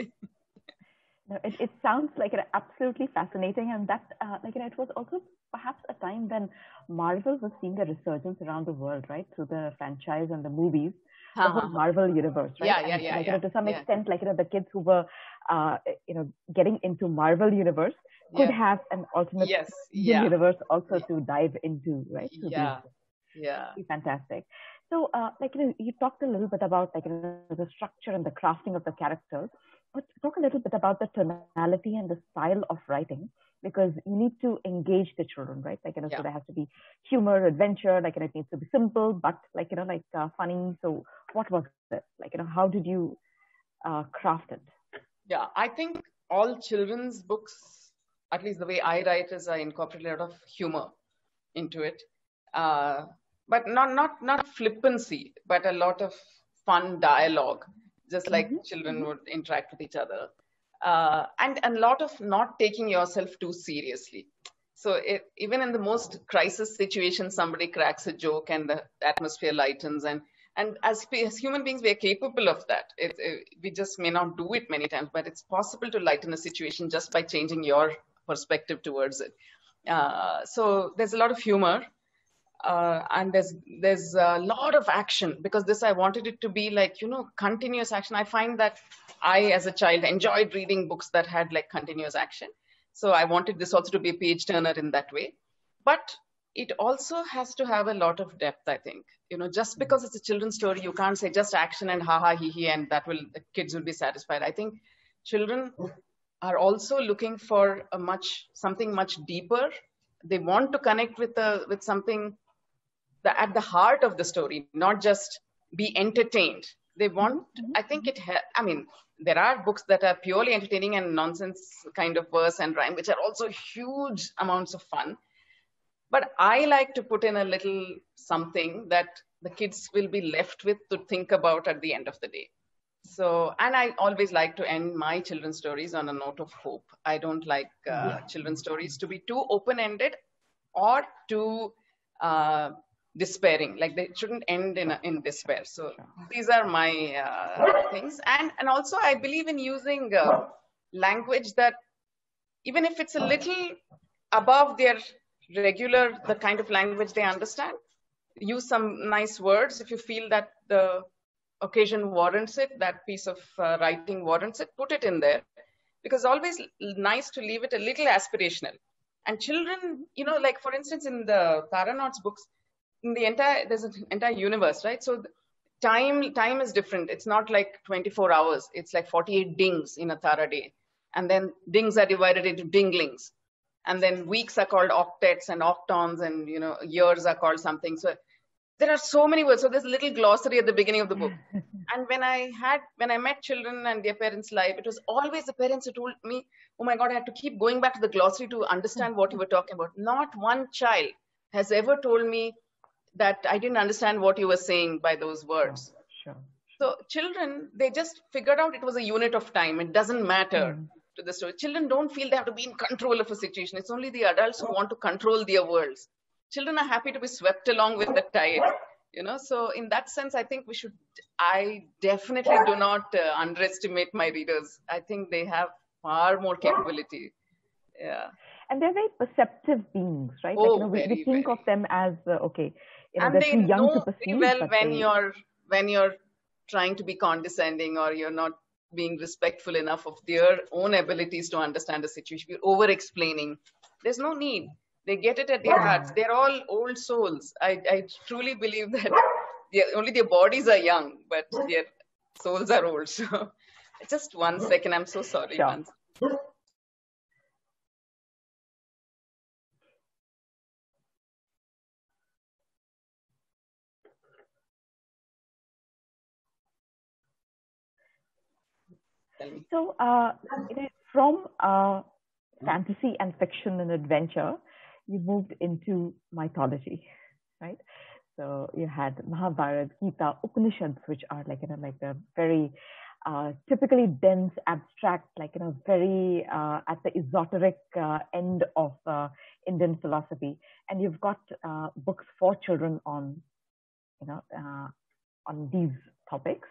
No, it sounds like absolutely fascinating, and that it was also perhaps a time when Marvel was seeing a resurgence around the world, right, through the franchise and the movies, the whole Marvel universe, right?
Yeah.
To some extent, the kids who were getting into Marvel universe could have an alternate universe also to dive into, right? Fantastic. So, you talked a little bit about the structure and the crafting of the characters. Let's talk a little bit about the tonality and the style of writing, because you need to engage the children, right? So there has to be humor, adventure. It needs to be simple, but funny. So, what was it? How did you craft it?
Yeah, I think all children's books, at least the way I write, is I incorporate a lot of humor into it. But not flippancy, but a lot of fun dialogue, just like children would interact with each other. And a lot of not taking yourself too seriously. So even in the most crisis situation, somebody cracks a joke and the atmosphere lightens. And as human beings, we are capable of that. We just may not do it many times, but it's possible to lighten a situation just by changing your perspective towards it. So there's a lot of humor. And there's a lot of action, because I wanted it to be continuous action. I find that I, as a child, enjoyed reading books that had continuous action. So I wanted this also to be a page turner in that way. But it also has to have a lot of depth, I think. Just because it's a children's story, you can't say just action and ha ha he he and the kids will be satisfied. I think children are also looking for something much deeper. They want to connect with something at the heart of the story, not just be entertained. They want, I think there are books that are purely entertaining and nonsense kind of verse and rhyme, which are also huge amounts of fun. But I like to put in a little something that the kids will be left with to think about at the end of the day. So, and I always like to end my children's stories on a note of hope. I don't like children's stories to be too open-ended or too despairing. They shouldn't end in despair. So these are my things. And also I believe in using language that, even if it's a little above their the kind of language they understand, use some nice words. If you feel that the occasion warrants it, that piece of writing warrants it, put it in there. Because always nice to leave it a little aspirational. And children, for instance, in the Taranauts books, there's an entire universe, right? So time is different. It's not 24 hours. It's 48 dings in a Tara day. And then dings are divided into dinglings. And then weeks are called octets and octons, and years are called something. So there are so many words. So there's a little glossary at the beginning of the book. And when I met children and their parents live, it was always the parents who told me, oh my God, I had to keep going back to the glossary to understand what you were talking about. Not one child has ever told me that I didn't understand what you were saying by those words.
Sure.
So children, they just figured out it was a unit of time. It doesn't matter to the story. Children don't feel they have to be in control of a situation. It's only the adults who want to control their worlds. Children are happy to be swept along with the tide. So in that sense, I think I definitely do not underestimate my readers. I think they have far more capability. Yeah.
And they're very perceptive beings, right? We think of them as,
and
they're
they
too young
know
to perceive.
Very well when you're trying to be condescending, or you're not being respectful enough of their own abilities to understand the situation. You're over-explaining. There's no need. They get it at their hearts. They're all old souls. I truly believe that only their bodies are young, but their souls are old. So just 1 second. I'm so sorry.
Sure. So from fantasy and fiction and adventure, you moved into mythology, right? So you had Mahabharata, Gita, Upanishads, which are a very typically dense, abstract, very at the esoteric end of Indian philosophy. And you've got books for children on these topics.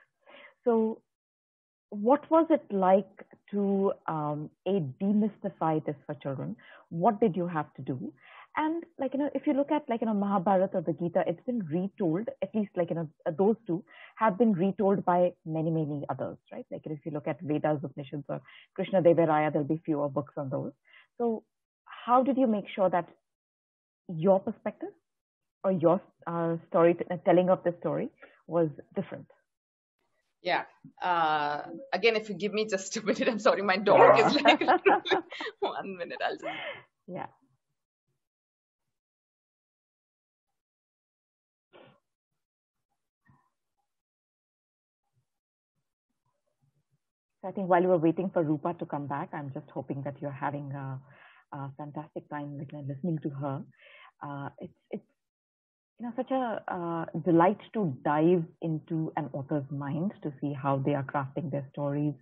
So what was it like to demystify this for children? What did you have to do? And if you look at Mahabharata or the Gita, it's been retold, at least those two have been retold by many, many others, right? Like if you look at Vedas, Upanishads or Krishna Devaraya, there'll be fewer books on those. So how did you make sure that your perspective or your telling of the story was different?
Yeah. Again, if you give me just a minute, I'm sorry, my dog is like 1 minute. I'll just...
Yeah. So I think while you were waiting for Roopa to come back, I'm just hoping that you're having a fantastic time listening to her. It's such a delight to dive into an author's mind to see how they are crafting their stories,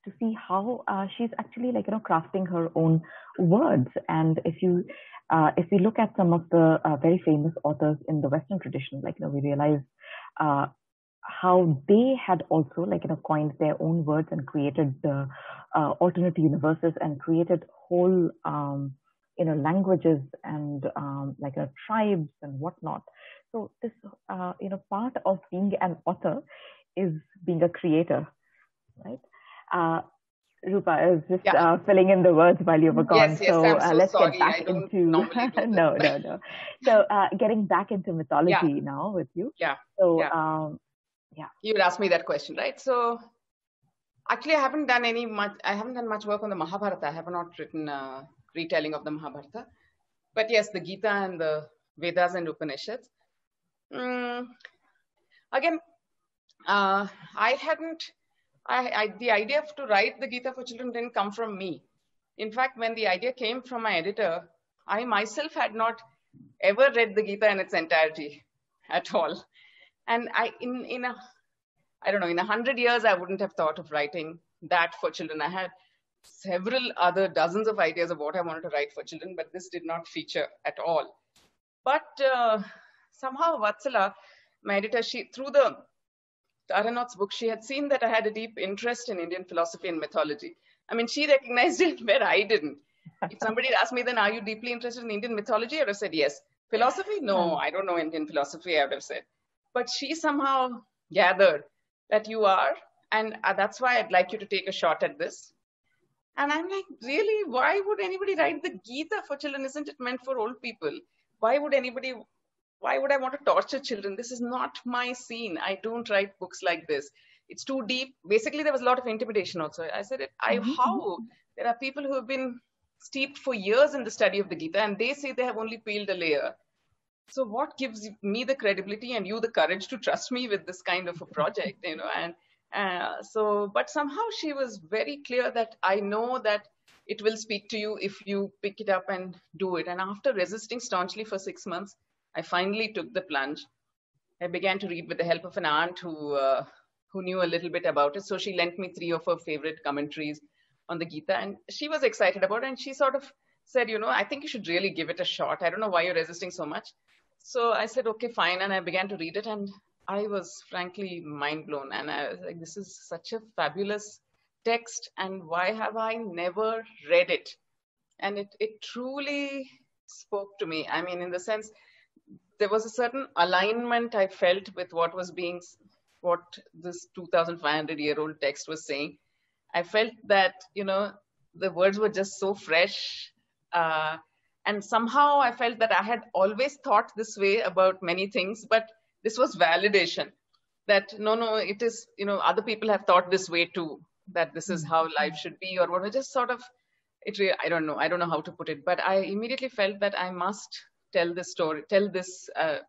to see how she's actually crafting her own words. And if we look at some of the very famous authors in the Western tradition, we realize how they had also coined their own words and created the alternate universes and created whole languages and tribes and whatnot. So this part of being an author is being a creator, right? Rupa, I was just filling in the words while you were gone.
Yes, so
let's
sorry.
get back into no. So getting back into mythology now with you. So
you would ask me that question, right? So actually, I haven't done much work on the Mahabharata. I have not written a retelling of the Mahabharata. But yes, the Gita and the Vedas and Upanishads. Again, the idea to write the Gita for children didn't come from me. In fact, when the idea came from my editor, I myself had not ever read the Gita in its entirety at all. And in 100 years, I wouldn't have thought of writing that for children. I had several other dozens of ideas of what I wanted to write for children, but this did not feature at all. But somehow Vatsala, my editor, through the Taranot's book, she had seen that I had a deep interest in Indian philosophy and mythology. I mean, she recognized it where I didn't. If somebody had asked me, then are you deeply interested in Indian mythology? I would have said yes. Philosophy? No, I don't know Indian philosophy, I would have said. But she somehow gathered that you are, and that's why I'd like you to take a shot at this. And I'm like, really? Why would anybody write the Gita for children? Isn't it meant for old people? Why would I want to torture children? This is not my scene. I don't write books like this. It's too deep. Basically, there was a lot of intimidation also. I said, how? There are people who have been steeped for years in the study of the Gita, and they say they have only peeled a layer. So what gives me the credibility and you the courage to trust me with this kind of a project, but somehow she was very clear that I know that it will speak to you if you pick it up and do it. And after resisting staunchly for 6 months, I finally took the plunge. I began to read with the help of an aunt who knew a little bit about it. So she lent me 3 of her favorite commentaries on the Gita, and she was excited about it. And she sort of said, I think you should really give it a shot. I don't know why you're resisting so much. So I said, okay, fine. And I began to read it, and I was frankly mind blown. And I was like, this is such a fabulous text. And why have I never read it? And it truly spoke to me. I mean, in the sense, there was a certain alignment I felt with what this 2,500-year-old text was saying. I felt that, the words were just so fresh. And somehow I felt that I had always thought this way about many things, but this was validation that no, it is, other people have thought this way too, that this is how life should be, or what. Just sort of, I don't know how to put it, but I immediately felt that I must tell this story,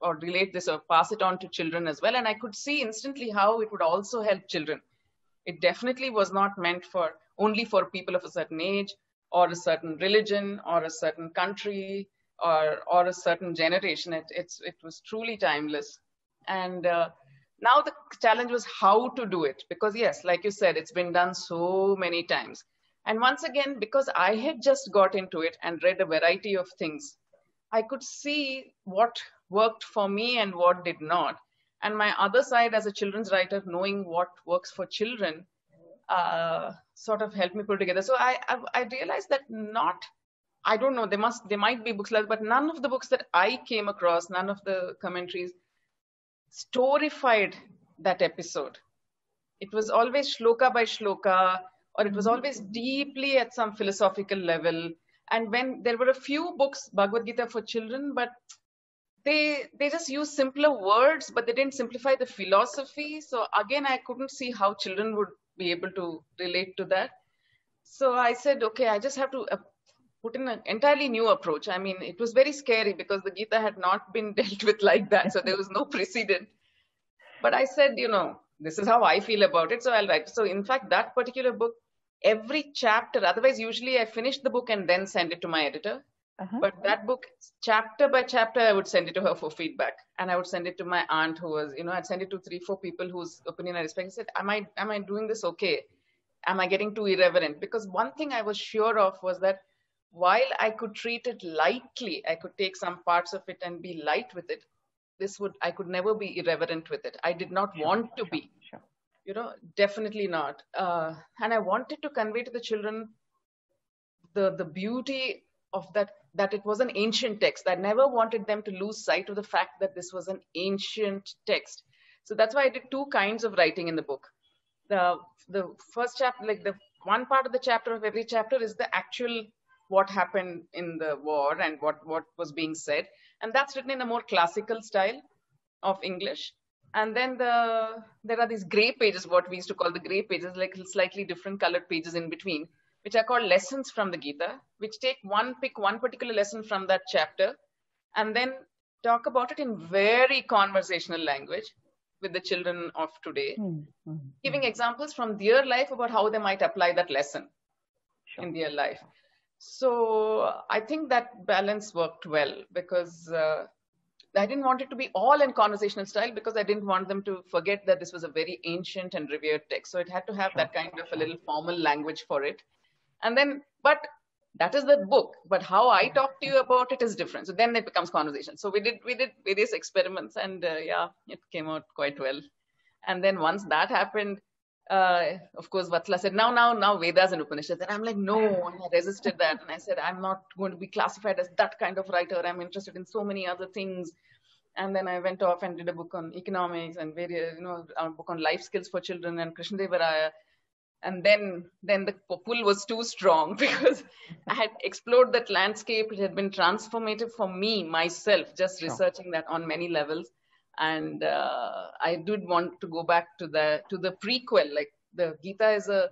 or relate this or pass it on to children as well. And I could see instantly how it would also help children. It definitely was not meant only for people of a certain age, or a certain religion, or a certain country, or a certain generation. It was truly timeless. And now the challenge was how to do it. Because yes, like you said, it's been done so many times. And once again, because I had just got into it and read a variety of things, I could see what worked for me and what did not. And my other side as a children's writer, knowing what works for children, sort of helped me put together. So I realized that I don't know, there might be books like, but none of the books that I came across, none of the commentaries storified that episode. It was always shloka by shloka, or it was always deeply at some philosophical level. And when there were a few books, Bhagavad Gita for children, but they just used simpler words, but they didn't simplify the philosophy. So again, I couldn't see how children would be able to relate to that. So I said, okay, I just have to put in an entirely new approach. I mean, it was very scary because the Gita had not been dealt with like that. So there was no precedent. But I said, this is how I feel about it. So I'll write. So in fact, that particular book, every chapter, otherwise usually I finish the book and then send it to my editor. But that book, chapter by chapter, I would send it to her for feedback. And I would send it to my aunt who was, I'd send it to 3-4 people whose opinion I respect. I said, am I doing this okay? Am I getting too irreverent? Because one thing I was sure of was that while I could treat it lightly, I could take some parts of it and be light with it. I could never be irreverent with it. I did not want to be, definitely not. And I wanted to convey to the children the beauty of that it was an ancient text. I never wanted them to lose sight of the fact that this was an ancient text. So that's why I did 2 kinds of writing in the book. The first chapter, like the one part of the chapter of every chapter is the actual what happened in the war and what was being said. And that's written in a more classical style of English. And then there are these gray pages, what we used to call the gray pages, like slightly different colored pages in between, which are called lessons from the Gita, which pick one particular lesson from that chapter and then talk about it in very conversational language with the children of today, giving examples from their life about how they might apply that lesson in their life. So I think that balance worked well because I didn't want it to be all in conversational style because I didn't want them to forget that this was a very ancient and revered text. So it had to have that kind of a little formal language for it. And then, but that is the book. But how I talk to you about it is different. So then it becomes conversation. So we did various experiments and it came out quite well. And then once that happened, of course, Vatsala said, now Vedas and Upanishads. And I'm like, no, and I resisted that. And I said, I'm not going to be classified as that kind of writer. I'm interested in so many other things. And then I went off and did a book on economics and various, a book on life skills for children and Krishnadevaraya. And then the pull was too strong because I had explored that landscape. It had been transformative for me, myself, just researching that on many levels. And I did want to go back to the prequel, like the Gita is a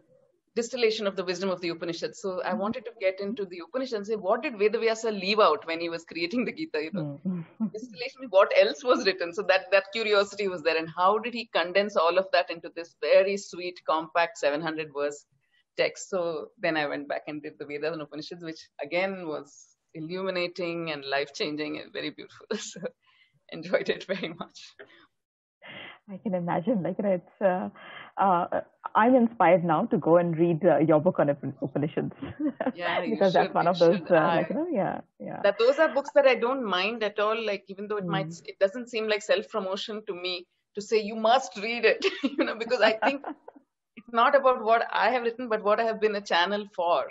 distillation of the wisdom of the Upanishads. So I wanted to get into the Upanishads and say, what did Vedavyasa leave out when he was creating the Gita? Distillation, what else was written? So that curiosity was there. And how did he condense all of that into this very sweet, compact 700 verse text? So then I went back and did the Vedas and Upanishads, which again was illuminating and life-changing and very beautiful. So enjoyed it very much.
I can imagine, it's I'm inspired now to go and read your book on Upanishads.
Yeah,
because that's one of those,
That those are books that I don't mind at all. Like even though it doesn't seem like self-promotion to me to say you must read it, because I think it's not about what I have written, but what I have been a channel for.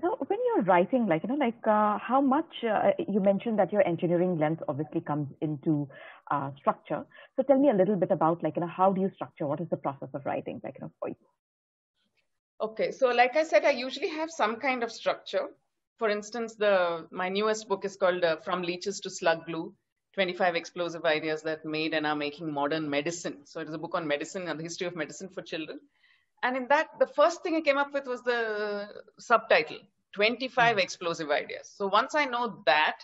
So when you're writing, how much, you mentioned that your engineering lens obviously comes into structure. So tell me a little bit about, how do you structure? What is the process of writing, for you?
Okay, so like I said, I usually have some kind of structure. For instance, my newest book is called From Leeches to Slug Glue, 25 Explosive Ideas That Made and Are Making Modern Medicine. So it is a book on medicine and the history of medicine for children. And in that, the first thing I came up with was the subtitle, 25 Explosive Ideas. So once I know that,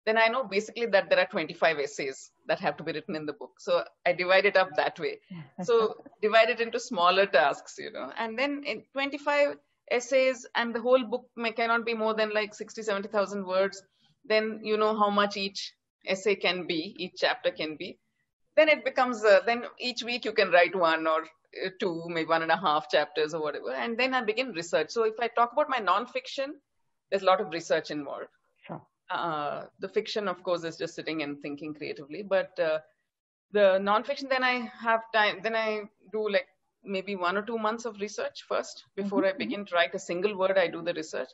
then I know basically that there are 25 essays that have to be written in the book. So I divide it up that way. So divide it into smaller tasks, and then in 25 essays and the whole book cannot be more than like 60, 70,000 words. Then you know how much each essay can be, each chapter can be. Then it becomes, then each week you can write 1 or 2, maybe 1.5 chapters or whatever. And then I begin research. So if I talk about my nonfiction, there's a lot of research involved.
Sure.
The fiction, of course, is just sitting and thinking creatively. But the nonfiction, then I have time. Then I do like maybe 1 or 2 months of research first before I begin to write a single word. I do the research,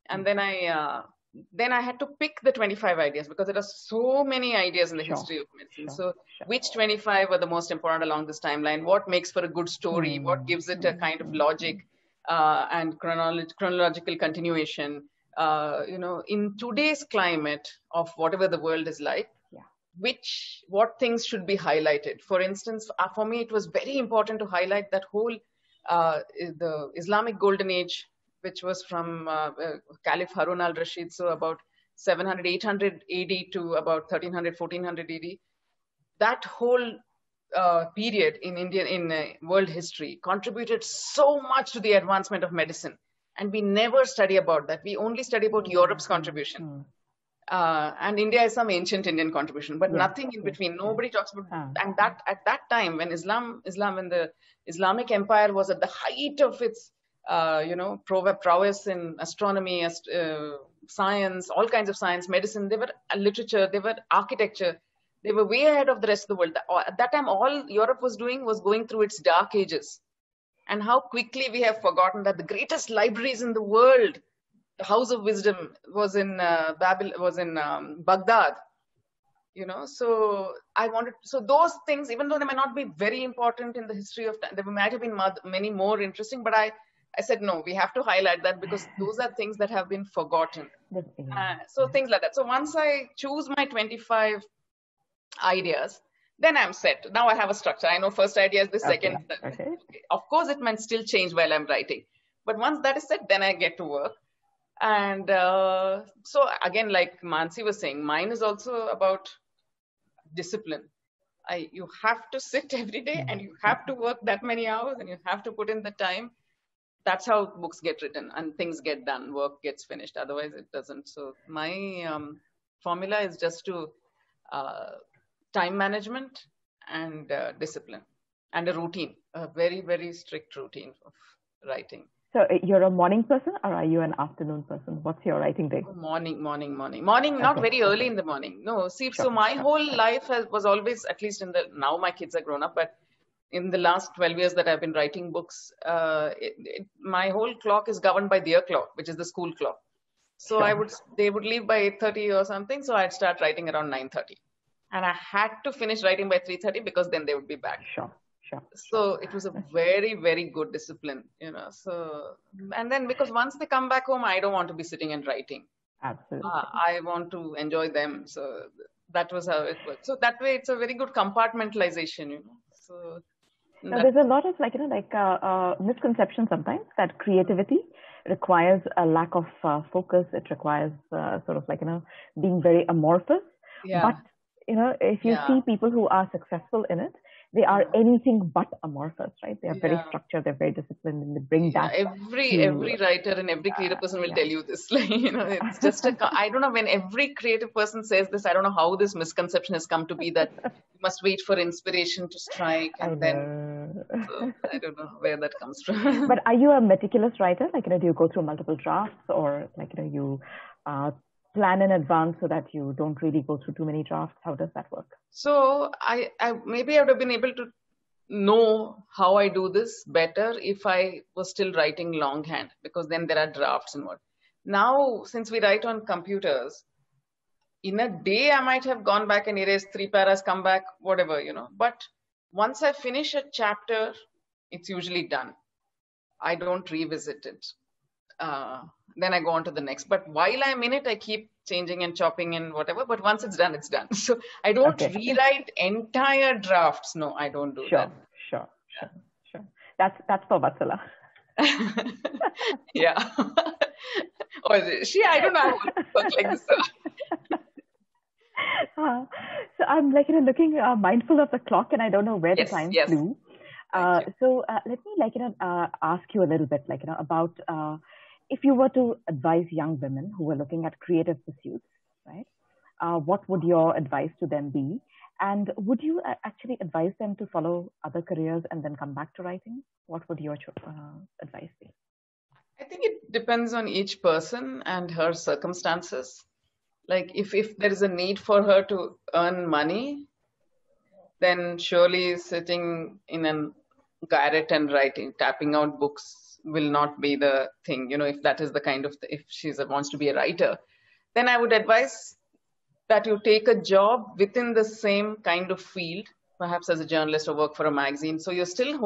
and then I had to pick the 25 ideas because there are so many ideas in the history of medicine. So which 25 are the most important along this timeline? What makes for a good story? What gives it a kind of logic and chronological continuation? In today's climate of whatever the world is like, what things should be highlighted? For instance, for me, it was very important to highlight that whole the Islamic Golden Age, which was from Caliph Harun al-Rashid, so about 700, 800 AD to about 1300, 1400 AD. That whole period in India, in world history, contributed so much to the advancement of medicine. And we never study about that. We only study about Europe's contribution. And India is some ancient Indian contribution, but nothing in between. Nobody talks about and that at that time when when the Islamic Empire was at the height of its prowess in astronomy, science, all kinds of science, medicine. They were literature, they were architecture. They were way ahead of the rest of the world. At that time, all Europe was doing was going through its dark ages. And how quickly we have forgotten that the greatest libraries in the world, the House of Wisdom, was in Baghdad. So those things, even though they may not be very important in the history of time, there might have been many more interesting, but I said, no, we have to highlight that because those are things that have been forgotten. So things like that. So once I choose my 25 ideas, then I'm set. Now I have a structure. I know first idea is the second. Okay. Of course, it might still change while I'm writing. But once that is set, then I get to work. And so again, like Mansi was saying, mine is also about discipline. You have to sit every day and you have to work that many hours and you have to put in the time. That's how books get written and things get done, work gets finished. Otherwise, it doesn't. So my formula is just to time management and discipline and a routine, a very, very strict routine of writing.
So you're a morning person or are you an afternoon person? What's your writing day?
Morning, not very early in the morning. No, see, so my whole life was always, at least now my kids are grown up, but in the last 12 years that I've been writing books, my whole clock is governed by their clock, which is the school clock. So they would leave by 8:30 or something. So I'd start writing around 9:30. And I had to finish writing by 3:30 because then they would be back. So it was a very, very good discipline, So, and then because once they come back home, I don't want to be sitting and writing.
Absolutely.
I want to enjoy them. So that was how it worked. So that way, it's a very good compartmentalization, So
now, there's a lot of misconception sometimes that creativity requires a lack of focus. It requires being very amorphous.
Yeah.
But if you see people who are successful in it, they are anything but amorphous, right? They are very structured, they're very disciplined, and they bring that.
Every writer and every creative person will tell you this. It's just I don't know, when every creative person says this, I don't know how this misconception has come to be that you must wait for inspiration to strike and then. So I don't know where that comes from.
But are you a meticulous writer? Do you go through multiple drafts or you plan in advance so that you don't really go through too many drafts? How does that work?
So I maybe I would have been able to know how I do this better if I was still writing longhand, because then there are drafts and what. Now, since we write on computers, in a day I might have gone back and erased 3 paras, come back, whatever, But once I finish a chapter, it's usually done. I don't revisit it. Then I go on to the next. But while I'm in it, I keep changing and chopping and whatever. But once it's done, it's done. So I don't rewrite entire drafts. No, I don't do that.
Sure. That's for Vatsala.
Yeah. I don't know how to work like this.
So I'm looking mindful of the clock, and I don't know where the time flew. So let me ask you a little bit about if you were to advise young women who were looking at creative pursuits, right? What would your advice to them be? And would you actually advise them to follow other careers and then come back to writing? What would your advice be?
I think it depends on each person and her circumstances. Like if there is a need for her to earn money, then surely sitting in a garret and writing, tapping out books will not be the thing. If that is the kind of, if she wants to be a writer, then I would advise that you take a job within the same kind of field, perhaps as a journalist or work for a magazine. So you're still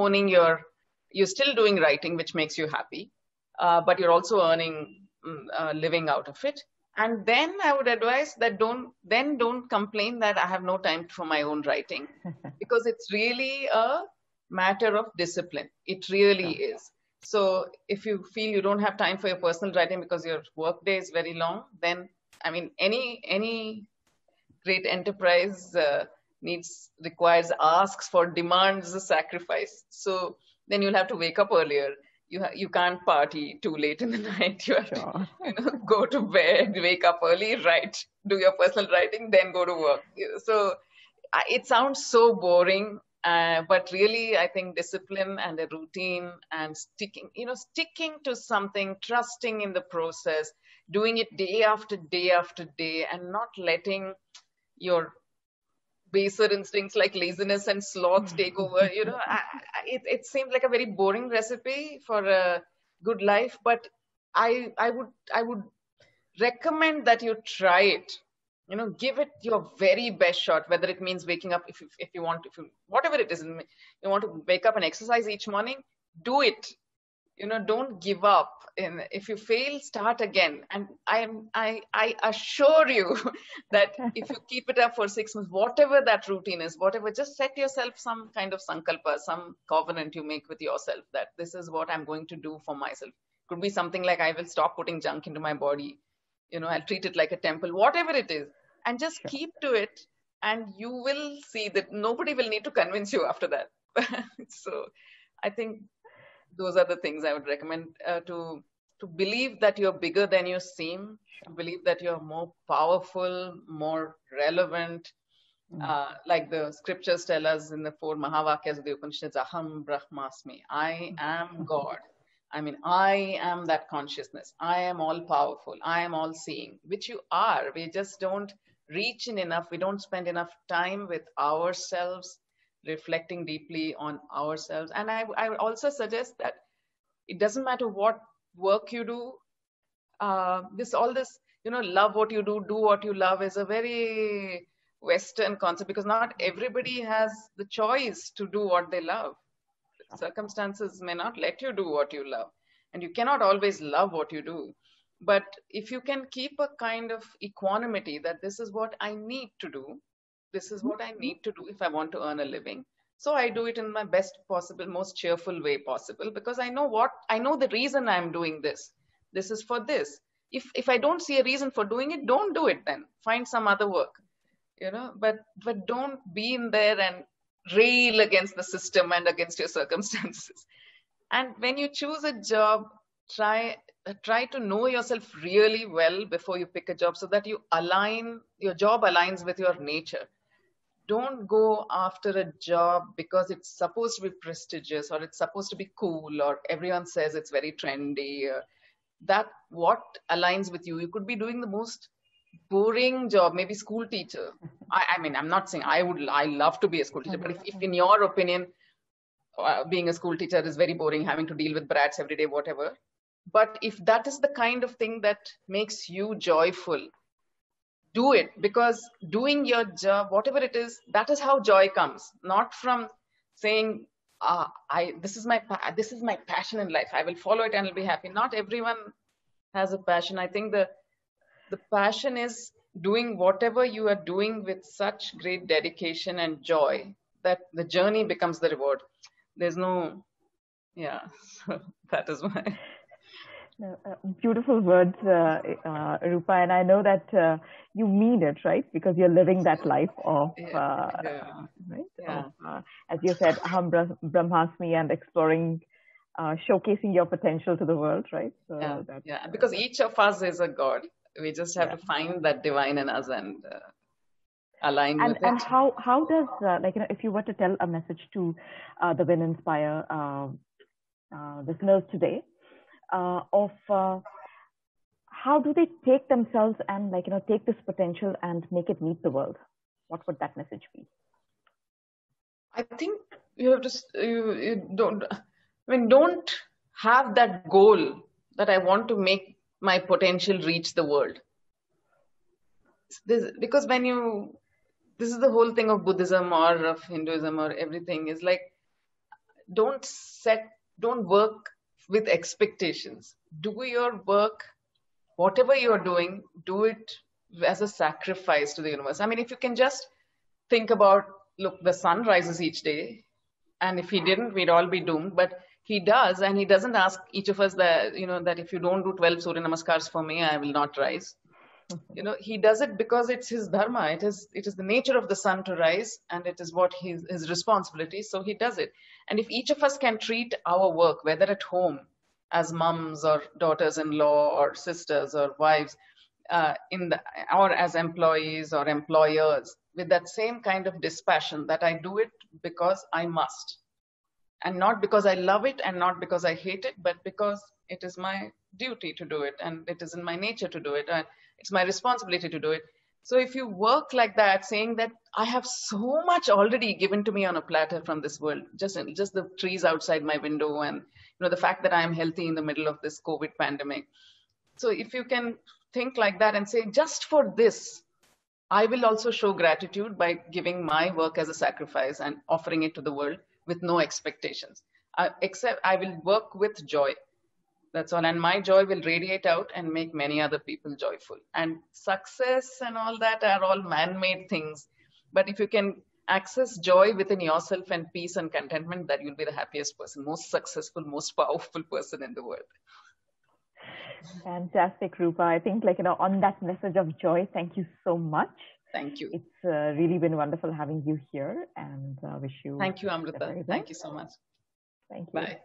you're still doing writing, which makes you happy, but you're also earning living out of it. And then I would advise that don't complain that I have no time for my own writing, because it's really a matter of discipline. It really is. So if you feel you don't have time for your personal writing because your work day is very long, then I mean, any great enterprise asks for, demands a sacrifice. So then you'll have to wake up earlier. You can't party too late in the night. You have to go to bed, wake up early, write, do your personal writing, then go to work. So it sounds so boring, but really I think discipline and a routine and sticking to something, trusting in the process, doing it day after day after day, and not letting your baser instincts like laziness and sloth take over. It seems like a very boring recipe for a good life, but I would recommend that you try it. Give it your very best shot, whether it means waking up, if you want, whatever it is, you want to wake up and exercise each morning, do it. Don't give up. And if you fail, start again. And I assure you that if you keep it up for 6 months, whatever that routine is, just set yourself some kind of sankalpa, some covenant you make with yourself, that this is what I'm going to do for myself. Could be something like, I will stop putting junk into my body. I'll treat it like a temple, whatever it is, and just keep to it, and you will see that nobody will need to convince you after that. So I think those are the things I would recommend, to believe that you're bigger than you seem, to believe that you're more powerful, more relevant. Like the scriptures tell us in the 4 Mahavakyas of the Upanishads, Aham Brahmasmi, I am God. I mean, I am that consciousness. I am all powerful. I am all seeing, which you are. We just don't reach in enough. We don't spend enough time with ourselves, reflecting deeply on ourselves. And I would also suggest that it doesn't matter what work you do. Love what you do what you love is a very Western concept, because not everybody has the choice to do what they love. Circumstances may not let you do what you love, and you cannot always love what you do. But if you can keep a kind of equanimity that this is what I need to do, this is what I need to do if I want to earn a living. So I do it in my best possible, most cheerful way possible, because I know the reason I'm doing this. This is for this. If I don't see a reason for doing it, don't do it then. Find some other work, but don't be in there and rail against the system and against your circumstances. And when you choose a job, try to know yourself really well before you pick a job, so that your job aligns with your nature. Don't go after a job because it's supposed to be prestigious, or it's supposed to be cool, or everyone says it's very trendy. That what aligns with you. You could be doing the most boring job, maybe school teacher. I mean, I'm not saying I love to be a school teacher, but if in your opinion, being a school teacher is very boring, having to deal with brats every day, whatever. But if that is the kind of thing that makes you joyful, do it, because doing your job, whatever it is, that is how joy comes. Not from saying, this is my passion in life, I will follow it and I'll be happy. Not everyone has a passion. I think the passion is doing whatever you are doing with such great dedication and joy that the journey becomes the reward. There's no, so that is my...
Beautiful words, Roopa, and I know that you mean it, right? Because you're living that life of, right?
Yeah.
Of, as you said, Aham Brahmasmi, and exploring, showcasing your potential to the world, right? So
because each of us is a god. We just have to find that divine in us and align with it.
And how does, if you were to tell a message to the Win Inspire listeners today, of how do they take themselves and take this potential and make it meet the world? What would that message be?
I think you have to, you don't have that goal that I want to make my potential reach the world. Because this is the whole thing of Buddhism or of Hinduism or everything, is like, don't work with expectations. Do your work, whatever you're doing, do it as a sacrifice to the universe. I mean, if you can just think about, look, the sun rises each day, and if he didn't, we'd all be doomed. But he does, and he doesn't ask each of us that, that if you don't do 12 Surya Namaskars for me, I will not rise. He does it because it's his dharma. It is the nature of the sun to rise, and it is what his responsibility. So he does it. And if each of us can treat our work, whether at home as mums or daughters-in-law or sisters or wives, or as employees or employers, with that same kind of dispassion, that I do it because I must, and not because I love it and not because I hate it, but because it is my duty to do it, and it is in my nature to do it, and it's my responsibility to do it. So if you work like that, saying that I have so much already given to me on a platter from this world, just the trees outside my window, and the fact that I am healthy in the middle of this COVID pandemic. So if you can think like that and say, just for this, I will also show gratitude by giving my work as a sacrifice and offering it to the world with no expectations. Except I will work with joy. That's all. And my joy will radiate out and make many other people joyful. And success and all that are all man-made things. But if you can access joy within yourself and peace and contentment, that you'll be the happiest person, most successful, most powerful person in the world.
Fantastic, Roopa. I think on that message of joy, thank you so much.
Thank you.
It's really been wonderful having you here, and wish you.
Thank you, Amrita. Thank you so much.
Thank you.
Bye.